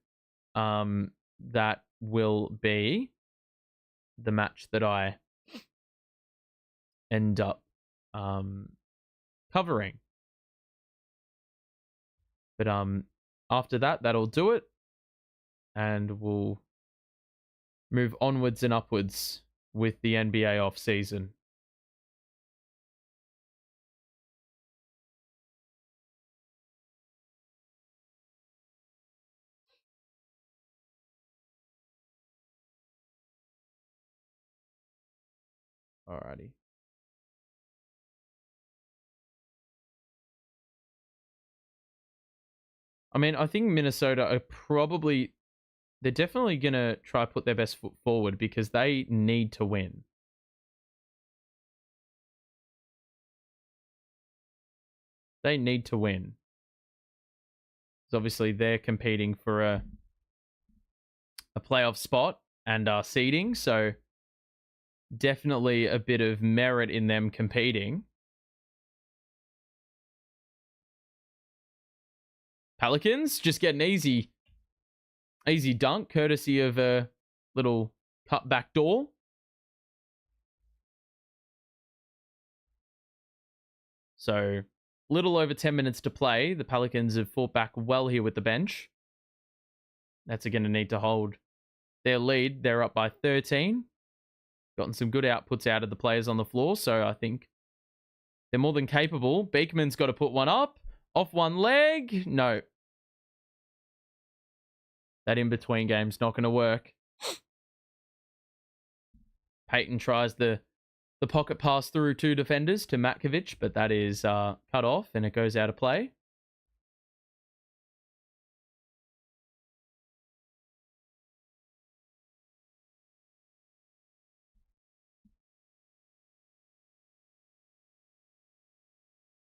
that will be the match that I end up covering. But after that, that'll do it. And we'll move onwards and upwards with the NBA off season. Alrighty. I mean, I think Minnesota are probably... They're definitely going to try put their best foot forward because they need to win. They need to win. Because obviously they're competing for a playoff spot and are seeding, so definitely a bit of merit in them competing. Pelicans just get an easy dunk, courtesy of a little cut back door. So, little over 10 minutes to play. The Pelicans have fought back well here with the bench. That's going to need to hold their lead. They're up by 13. Gotten some good outputs out of the players on the floor, so I think they're more than capable. Beekman's got to put one up. Off one leg. No. That in-between game's not going to work. Peyton tries the pocket pass through two defenders to Matkovic, but that is cut off and it goes out of play.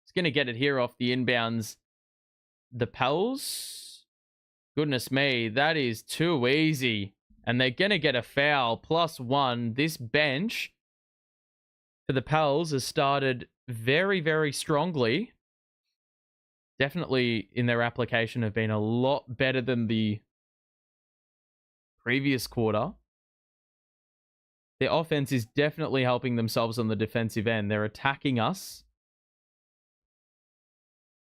It's going to get it here off the inbounds. The Pels. Goodness me, that is too easy. And they're going to get a foul. +1. This bench for the Pels has started very, very strongly. Definitely in their application have been a lot better than the previous quarter. Their offense is definitely helping themselves on the defensive end. They're attacking us.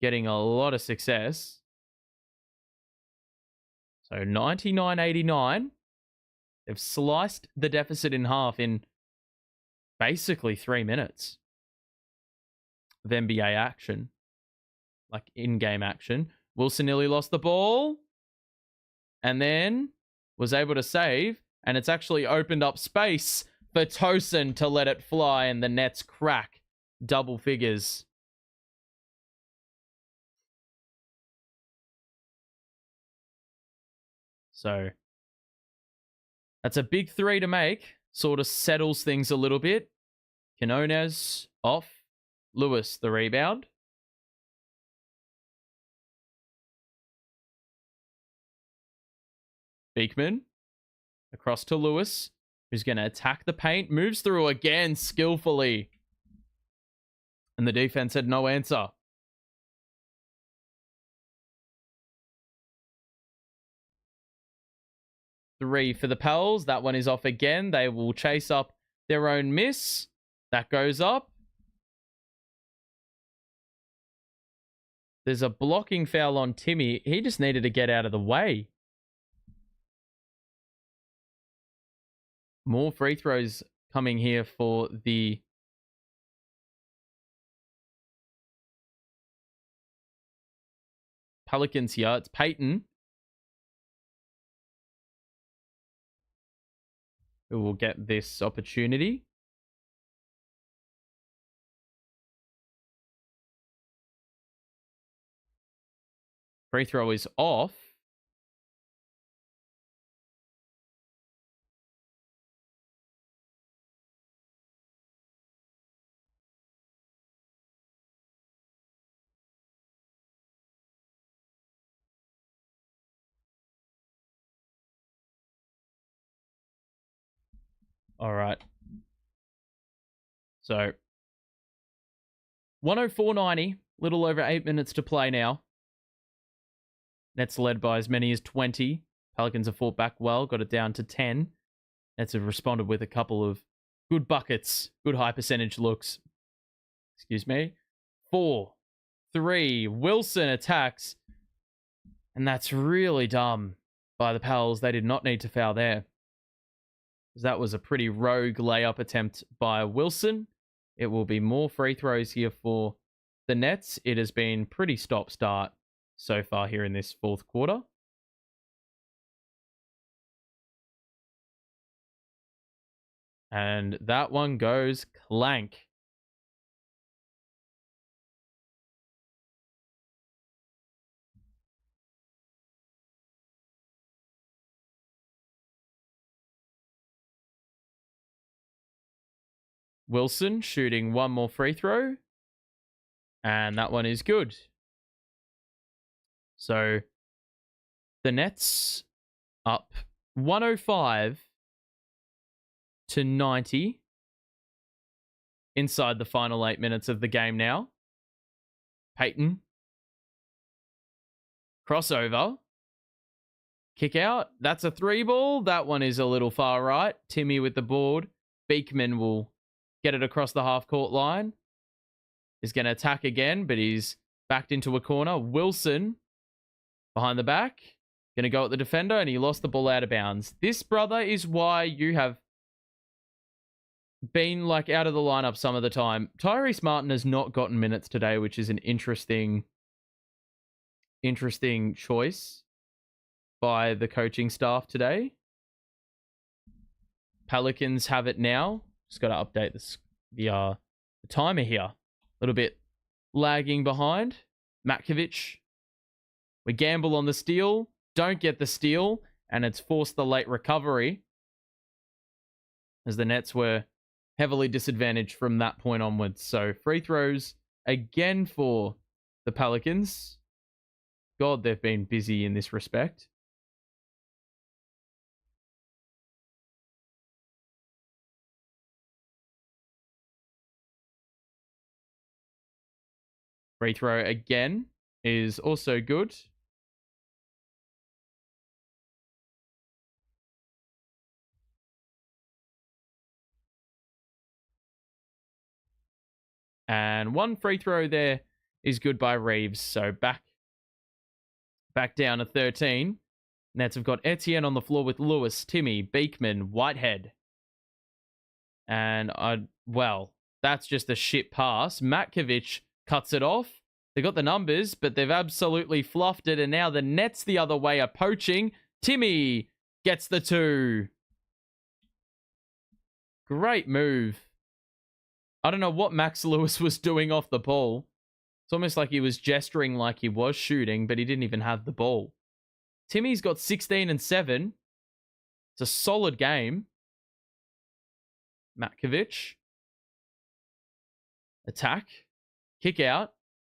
Getting a lot of success. So 99-89. They've sliced the deficit in half in basically 3 minutes of NBA action. Like in-game action. Wilson nearly lost the ball. And then was able to save. And it's actually opened up space for Tosin to let it fly. And the Nets crack double figures. So that's a big 3 to make. Sort of settles things a little bit. Quinones off. Lewis the rebound. Beekman across to Lewis, who's going to attack the paint. Moves through again skillfully. And the defense had no answer. Three for the Pels. That one is off again. They will chase up their own miss. That goes up. There's a blocking foul on Timmy. He just needed to get out of the way. More free throws coming here for the Pelicans here. It's Peyton who will get this opportunity. Free throw is off. All right. So 104.90, little over 8 minutes to play now. Nets led by as many as 20. Pelicans have fought back well, got it down to 10. Nets have responded with a couple of good buckets, good high percentage looks. Excuse me. 4, 3, Wilson attacks. And that's really dumb by the Pels. They did not need to foul there. That was a pretty rogue layup attempt by Wilson. It will be more free throws here for the Nets. It has been pretty stop-start so far here in this fourth quarter. And that one goes clank. Wilson shooting one more free throw. And that one is good. So the Nets up 105 to 90 inside the final 8 minutes of the game now. Peyton. Crossover. Kick out. That's a 3-ball. That one is a little far right. Timmy with the board. Beekman will get it across the half-court line. He's going to attack again, but he's backed into a corner. Wilson behind the back. Going to go at the defender, and he lost the ball out of bounds. This, brother, is why you have been like out of the lineup some of the time. Tyrese Martin has not gotten minutes today, which is an interesting choice by the coaching staff today. Pelicans have it now. Just got to update the timer here. A little bit lagging behind. Matkovic. We gamble on the steal. Don't get the steal. And it's forced the late recovery, as the Nets were heavily disadvantaged from that point onwards. So free throws again for the Pelicans. God, they've been busy in this respect. Free throw again is also good. And one free throw there is good by Reeves. So back down to 13. Nets have got Etienne on the floor with Lewis, Timmy, Beekman, Whitehead. And, well, that's just a shit pass. Matkovic cuts it off. They got the numbers, but they've absolutely fluffed it. And now the Nets the other way are poaching. Timmy gets the 2. Great move. I don't know what Max Lewis was doing off the ball. It's almost like he was gesturing like he was shooting, but he didn't even have the ball. Timmy's got 16 and 7. It's a solid game. Matkovic. Attack. Kick out.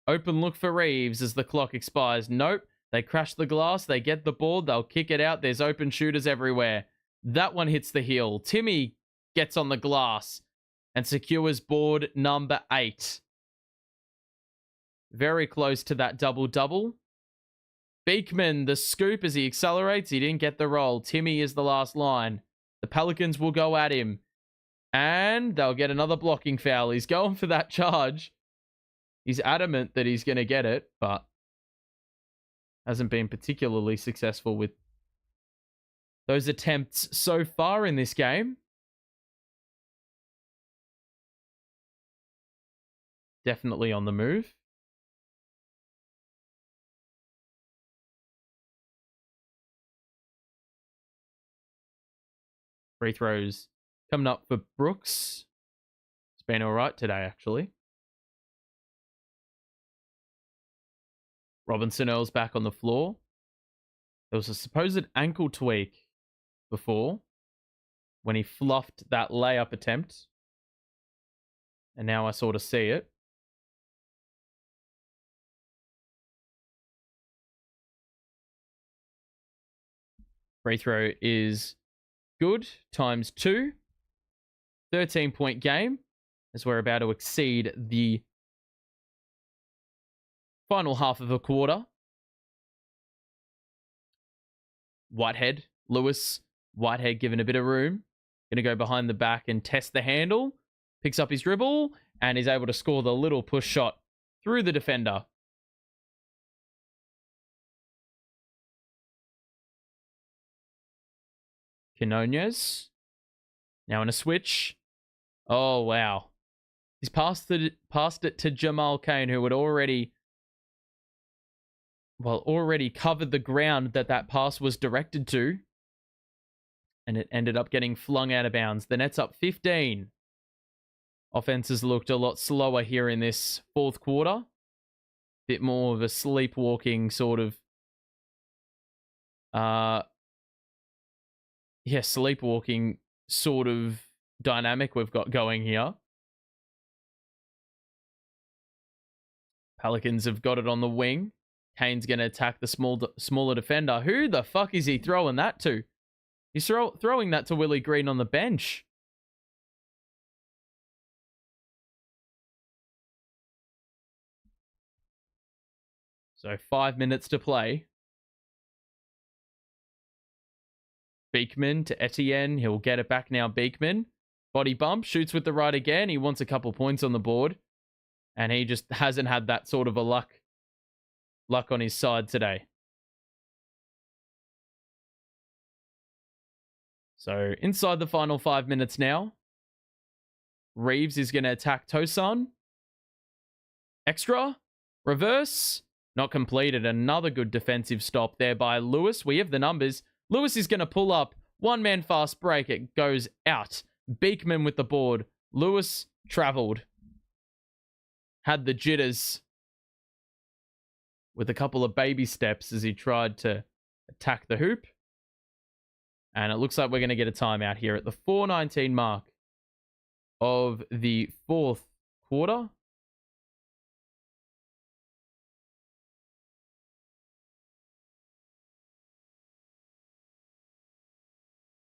Open look for Reeves as the clock expires. Nope. They crash the glass. They get the ball. They'll kick it out. There's open shooters everywhere. That one hits the heel. Timmy gets on the glass and secures board number 8. Very close to that double-double. Beekman, the scoop as he accelerates. He didn't get the roll. Timmy is the last line. The Pelicans will go at him. And they'll get another blocking foul. He's going for that charge. He's adamant that he's going to get it, but hasn't been particularly successful with those attempts so far in this game. Definitely on the move. Free throws coming up for Brooks. It's been all right today, actually. Robinson Earl's back on the floor. There was a supposed ankle tweak before when he fluffed that layup attempt. And now I sort of see it. Free throw is good. Times 2. 13-point game as we're about to exceed the final half of a quarter. Whitehead. Lewis. Whitehead given a bit of room. Going to go behind the back and test the handle. Picks up his dribble and is able to score the little push shot through the defender. Quinones. Now in a switch. Oh, wow. He's passed it to Jamal Cain, who had already covered the ground that pass was directed to. And it ended up getting flung out of bounds. The Nets up 15. Offense has looked a lot slower here in this fourth quarter. Bit more of a sleepwalking sort of... sleepwalking sort of dynamic we've got going here. Pelicans have got it on the wing. Kane's going to attack the smaller defender. Who the fuck is he throwing that to? He's throwing that to Willie Green on the bench. So 5 minutes to play. Beekman to Etienne. He'll get it back now, Beekman. Body bump, shoots with the right again. He wants a couple points on the board. And he just hasn't had that sort of a luck on his side today. So inside the final 5 minutes now. Reeves is going to attack Tosan. Extra. Reverse. Not completed. Another good defensive stop there by Lewis. We have the numbers. Lewis is going to pull up. One-man fast break. It goes out. Beekman with the board. Lewis traveled. Had the jitters. With a couple of baby steps as he tried to attack the hoop. And it looks like we're going to get a timeout here at the 4:19 mark of the fourth quarter.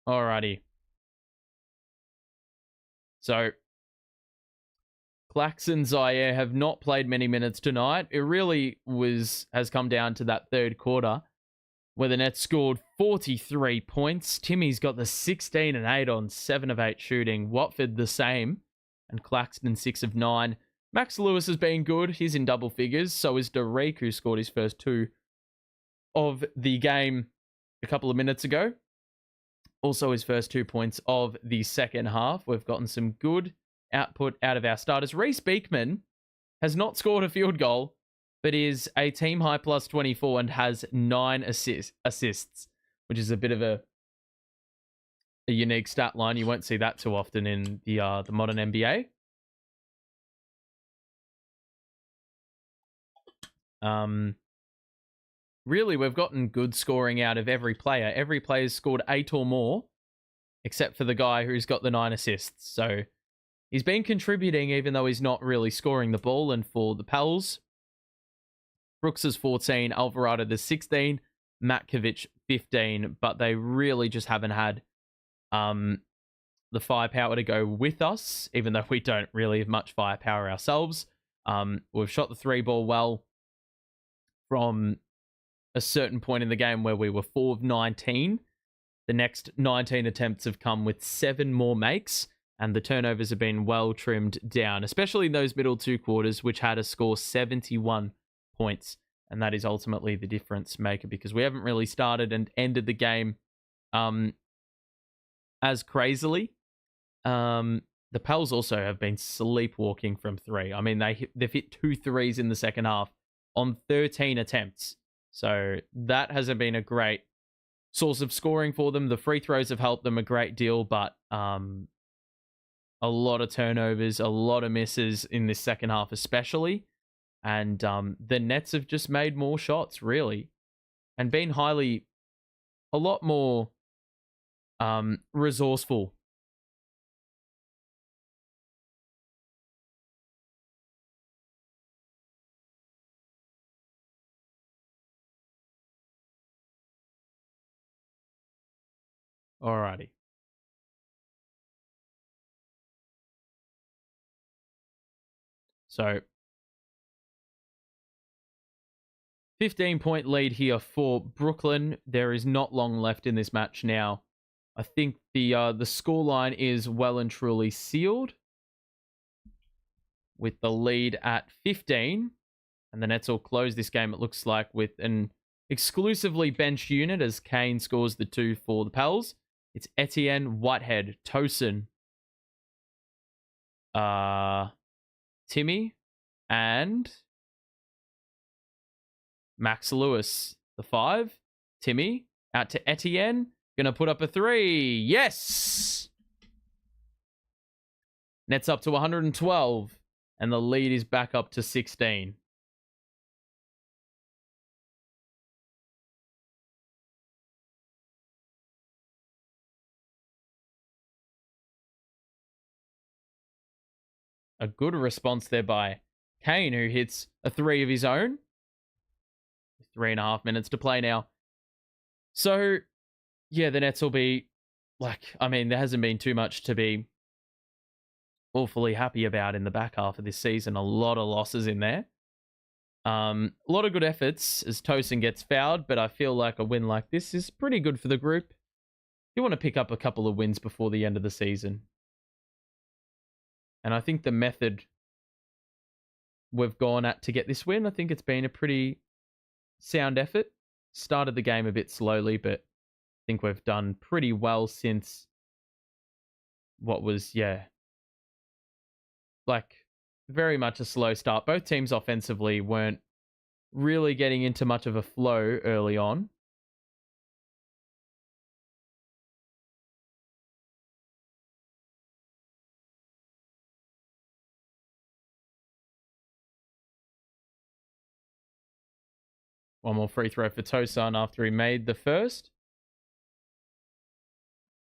Alrighty. So, Clax and Zaire have not played many minutes tonight. It really has come down to that third quarter where the Nets scored 43 points. Timmy's got the 16 and 8 on 7 of 8 shooting. Watford the same. And Claxton 6 of 9. Max Lewis has been good. He's in double figures. So is Derek, who scored his first 2 of the game a couple of minutes ago. Also his first 2 points of the second half. We've gotten some good output out of our starters. Reece Beekman has not scored a field goal, but is a team high plus 24 and has 9 assists, which is a bit of a unique stat line. You won't see that too often in the modern NBA. Really, we've gotten good scoring out of every player. Every player's scored 8 or more, except for the guy who's got the 9 assists. So he's been contributing even though he's not really scoring the ball. And for the Pels, Brooks is 14, Alvarado the 16, Matkovic 15, but they really just haven't had the firepower to go with us, even though we don't really have much firepower ourselves. We've shot the 3 ball well from a certain point in the game where we were 4 of 19. The next 19 attempts have come with 7 more makes, and the turnovers have been well trimmed down, especially in those middle 2 quarters, which had us score 71 points. And that is ultimately the difference maker because we haven't really started and ended the game as crazily. The Pels also have been sleepwalking from 3. I mean, they've hit 2 threes in the second half on 13 attempts. So that hasn't been a great source of scoring for them. The free throws have helped them a great deal, but a lot of turnovers, a lot of misses in this second half especially. And the Nets have just made more shots, really, and been a lot more resourceful. Alrighty. So 15-point lead here for Brooklyn. There is not long left in this match now. I think the scoreline is well and truly sealed with the lead at 15. And the Nets will close this game, it looks like, with an exclusively bench unit as Kane scores the 2 for the Pels. It's Etienne, Whitehead, Tosin, Timmy, and Max Lewis, the 5. Timmy, out to Etienne. Gonna put up a 3. Yes! Nets up to 112. And the lead is back up to 16. A good response there by Kane, who hits a 3 of his own. 3.5 minutes to play now. So, yeah, the Nets will be there hasn't been too much to be awfully happy about in the back half of this season. A lot of losses in there. A lot of good efforts as Tosin gets fouled, but I feel like a win like this is pretty good for the group. You want to pick up a couple of wins before the end of the season. And I think the method we've gone at to get this win, I think it's been a pretty sound effort. Started the game a bit slowly, but I think we've done pretty well since what was, very much a slow start. Both teams offensively weren't really getting into much of a flow early on. One more free throw for Tosin after he made the first.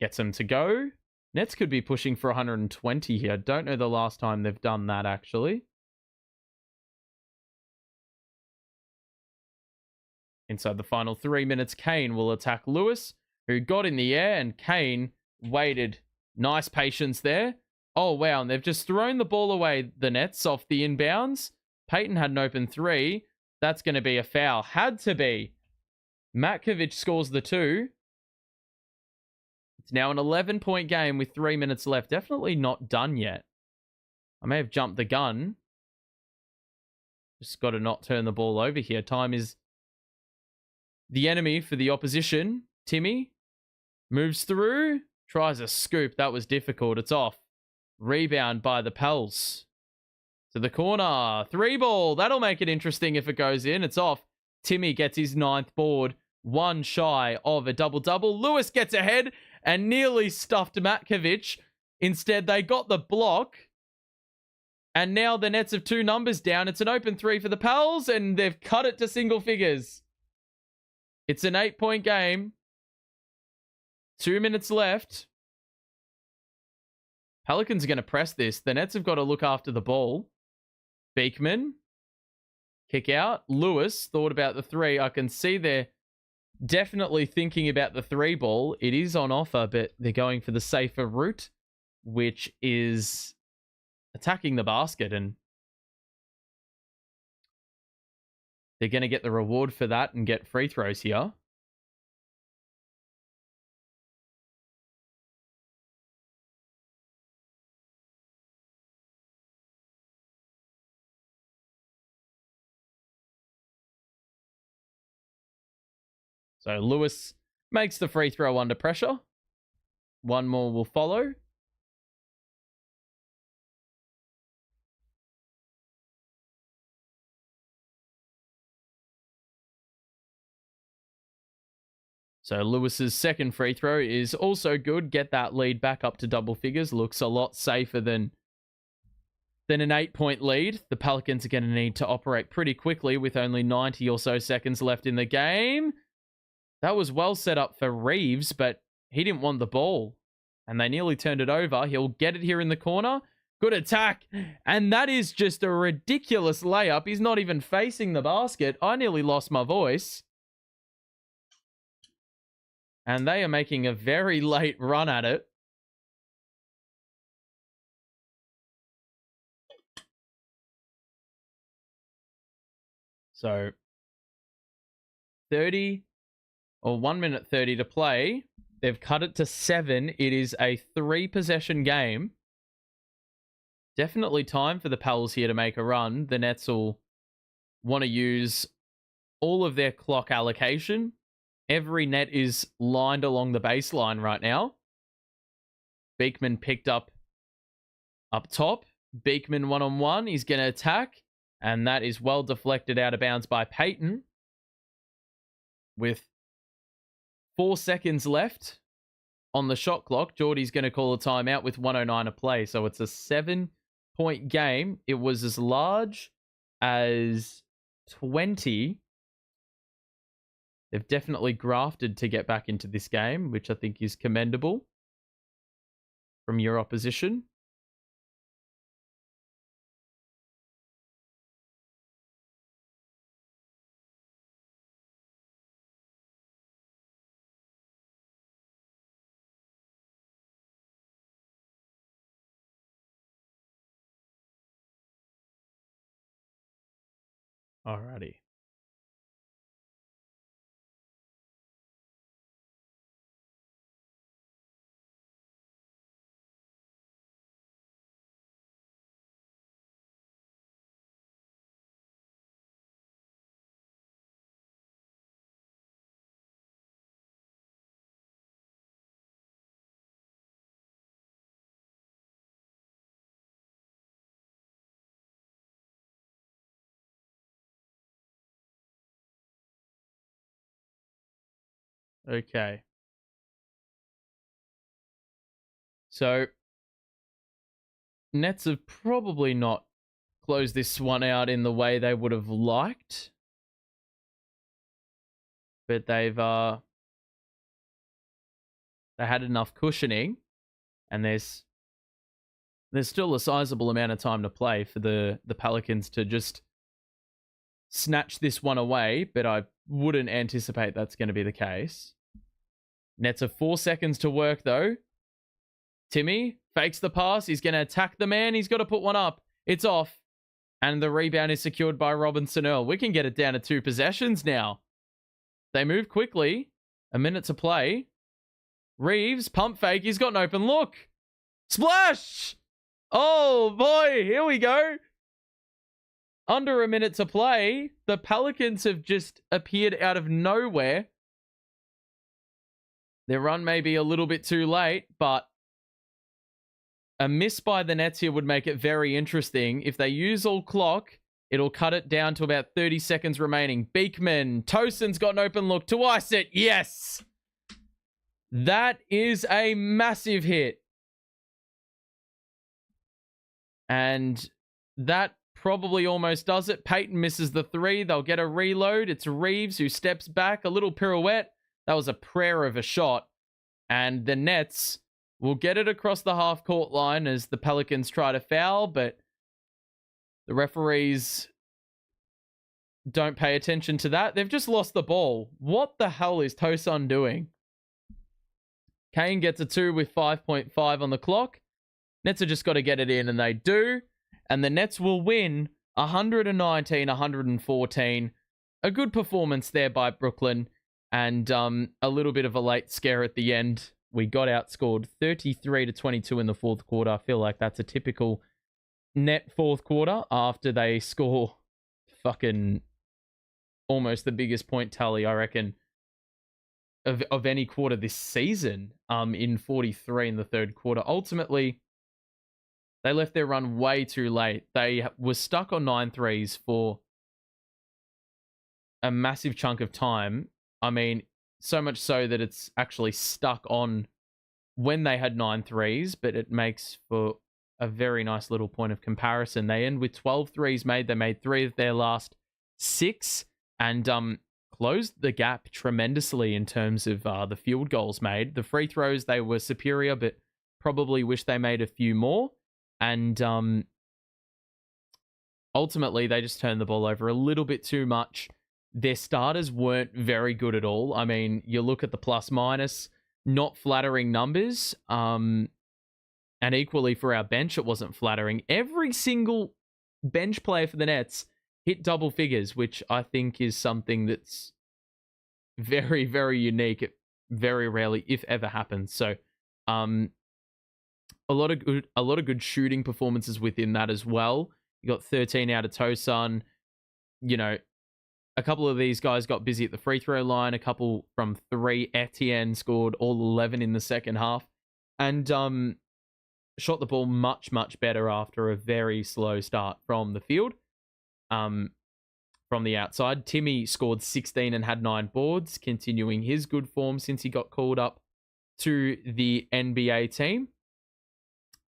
Gets him to go. Nets could be pushing for 120 here. Don't know the last time they've done that, actually. Inside the final 3 minutes, Kane will attack Lewis, who got in the air, and Kane waited. Nice patience there. Oh, wow, and they've just thrown the ball away, the Nets, off the inbounds. Payton had an open 3. That's going to be a foul. Had to be. Matkovic scores the 2. It's now an 11-point game with 3 minutes left. Definitely not done yet. I may have jumped the gun. Just got to not turn the ball over here. Time is the enemy for the opposition. Timmy moves through. Tries a scoop. That was difficult. It's off. Rebound by the Pels. To the corner. 3 ball. That'll make it interesting if it goes in. It's off. Timmy gets his 9th board. 1 shy of a double-double. Lewis gets ahead and nearly stuffed Matkovic. Instead, they got the block. And now the Nets have 2 numbers down. It's an open 3 for the Pels, and they've cut it to single figures. It's an 8-point game. 2 minutes left. Pelicans are going to press this. The Nets have got to look after the ball. Beekman. Kick out. Lewis thought about the 3. I can see they're definitely thinking about the 3 ball. It is on offer, but they're going for the safer route, which is attacking the basket, and they're going to get the reward for that and get free throws here. So Lewis makes the free throw under pressure. 1 more will follow. So Lewis's second free throw is also good. Get that lead back up to double figures. Looks a lot safer than an 8-point lead. The Pelicans are going to need to operate pretty quickly with only 90 or so seconds left in the game. That was well set up for Reeves, but he didn't want the ball. And they nearly turned it over. He'll get it here in the corner. Good attack. And that is just a ridiculous layup. He's not even facing the basket. I nearly lost my voice. And they are making a very late run at it. So 1 minute 30 to play. They've cut it to 7. It is a 3-possession game. Definitely time for the Pels here to make a run. The Nets will want to use all of their clock allocation. Every net is lined along the baseline right now. Beekman picked up top. Beekman one-on-one. He's going to attack. And that is well deflected out of bounds by Payton. With 4 seconds left on the shot clock, Geordie's going to call a timeout with 1:09 to play. So it's a 7-point game. It was as large as 20. They've definitely grafted to get back into this game, which I think is commendable from your opposition. Alrighty. Okay. So Nets have probably not closed this one out in the way they would have liked, but they had enough cushioning, and there's still a sizable amount of time to play for the Pelicans to just snatch this one away, but I wouldn't anticipate that's going to be the case. Nets have 4 seconds to work, though. Timmy fakes the pass. He's going to attack the man. He's got to put one up. It's off. And the rebound is secured by Robinson Earl. We can get it down to 2 possessions now. They move quickly. A minute to play. Reeves, pump fake. He's got an open look. Splash! Oh, boy. Here we go. Under a minute to play. The Pelicans have just appeared out of nowhere. Their run may be a little bit too late, but a miss by the Nets here would make it very interesting. If they use all clock, it'll cut it down to about 30 seconds remaining. Beekman, Tosin's got an open look to ice it. Yes! That is a massive hit. And that probably almost does it. Peyton misses the 3. They'll get a reload. It's Reeves who steps back. A little pirouette. That was a prayer of a shot. And the Nets will get it across the half-court line as the Pelicans try to foul, but the referees don't pay attention to that. They've just lost the ball. What the hell is Tosun doing? Kane gets a 2 with 5.5 on the clock. Nets have just got to get it in, and they do. And the Nets will win 119-114. A good performance there by Brooklyn. And a little bit of a late scare at the end. We got outscored 33-22 in the fourth quarter. I feel like that's a typical Net fourth quarter after they score fucking almost the biggest point tally, I reckon, of any quarter this season, in 43 in the third quarter. Ultimately, they left their run way too late. They were stuck on 9 threes for a massive chunk of time. I mean, so much so that it's actually stuck on when they had 9 threes, but it makes for a very nice little point of comparison. They end with 12 threes made. They made 3 of their last 6 and closed the gap tremendously in terms of the field goals made. The free throws, they were superior, but probably wish they made a few more. And ultimately, they just turned the ball over a little bit too much. Their starters weren't very good at all. I mean, you look at the plus minus, not flattering numbers. And equally for our bench, it wasn't flattering. Every single bench player for the Nets hit double figures, which I think is something that's very, very unique. It very rarely, if ever, happens. So, a lot of good shooting performances within that as well. You got 13 out of Tosun. You know, a couple of these guys got busy at the free throw line. A couple from 3. Etienne scored all 11 in the second half. And shot the ball much, much better after a very slow start from the field. From the outside, Timmy scored 16 and had 9 boards, continuing his good form since he got called up to the NBA team.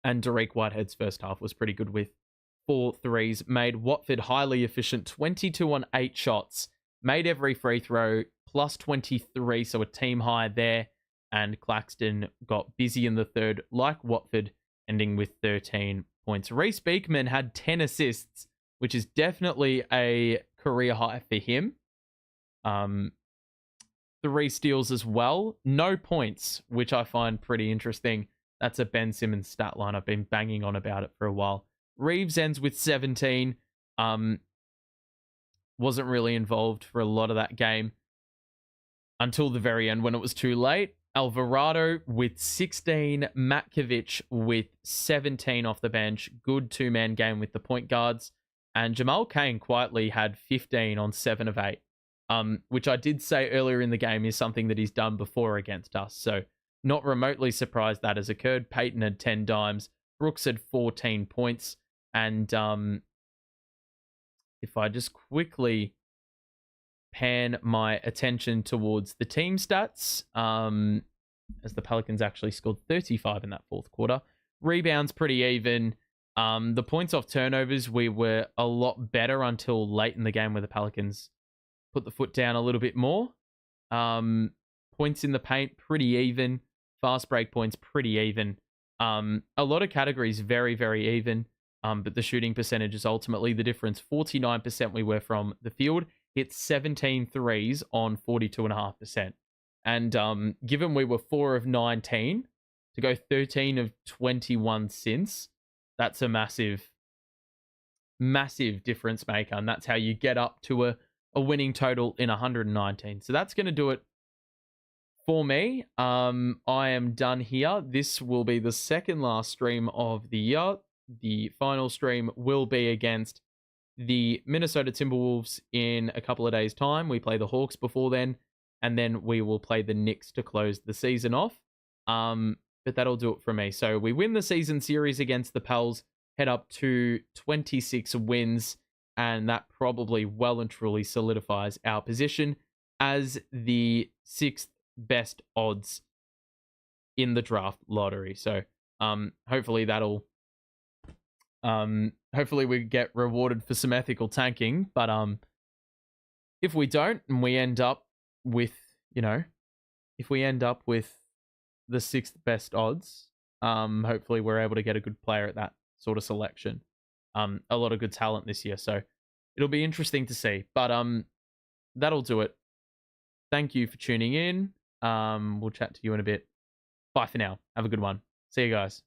And Derek Whitehead's first half was pretty good with 4 threes. Made Watford highly efficient, 22 on 8 shots. Made every free throw, plus 23, so a team high there. And Claxton got busy in the third, like Watford, ending with 13 points. Reece Beekman had 10 assists, which is definitely a career high for him. 3 steals as well. No points, which I find pretty interesting. That's a Ben Simmons stat line. I've been banging on about it for a while. Reeves ends with 17. wasn't really involved for a lot of that game until the very end when it was too late. Alvarado with 16, Matkovic with 17 off the bench. Good two-man game with the point guards. And Jamal Cain quietly had 15 on 7 of 8, which I did say earlier in the game is something that he's done before against us. So not remotely surprised that has occurred. Peyton had 10 dimes. Brooks had 14 points. And if I just quickly pan my attention towards the team stats, as the Pelicans actually scored 35 in that fourth quarter. Rebounds pretty even. The points off turnovers, we were a lot better until late in the game where the Pelicans put the foot down a little bit more. Points in the paint, pretty even. Fast break points, pretty even. A lot of categories, very, very even. But the shooting percentage is ultimately the difference. 49% we were from the field. Hit 17 threes on 42.5%. And given we were 4 of 19, to go 13 of 21 since, that's a massive, massive difference maker. And that's how you get up to a winning total in 119. So that's going to do it for me. I am done here. This will be the second last stream of the year. The final stream will be against the Minnesota Timberwolves in a couple of days' time. We play the Hawks before then, and then we will play the Knicks to close the season off. But that'll do it for me. So we win the season series against the Pels, head up to 26 wins, and that probably well and truly solidifies our position as the 6th best odds in the draft lottery. So hopefully that'll hopefully we get rewarded for some ethical tanking. But if we don't, and we end up with, if we end up with the 6th best odds, hopefully we're able to get a good player at that sort of selection. A lot of good talent this year, so it'll be interesting to see. But that'll do it. Thank you for tuning in. We'll chat to you in a bit. Bye for now. Have a good one. See you guys.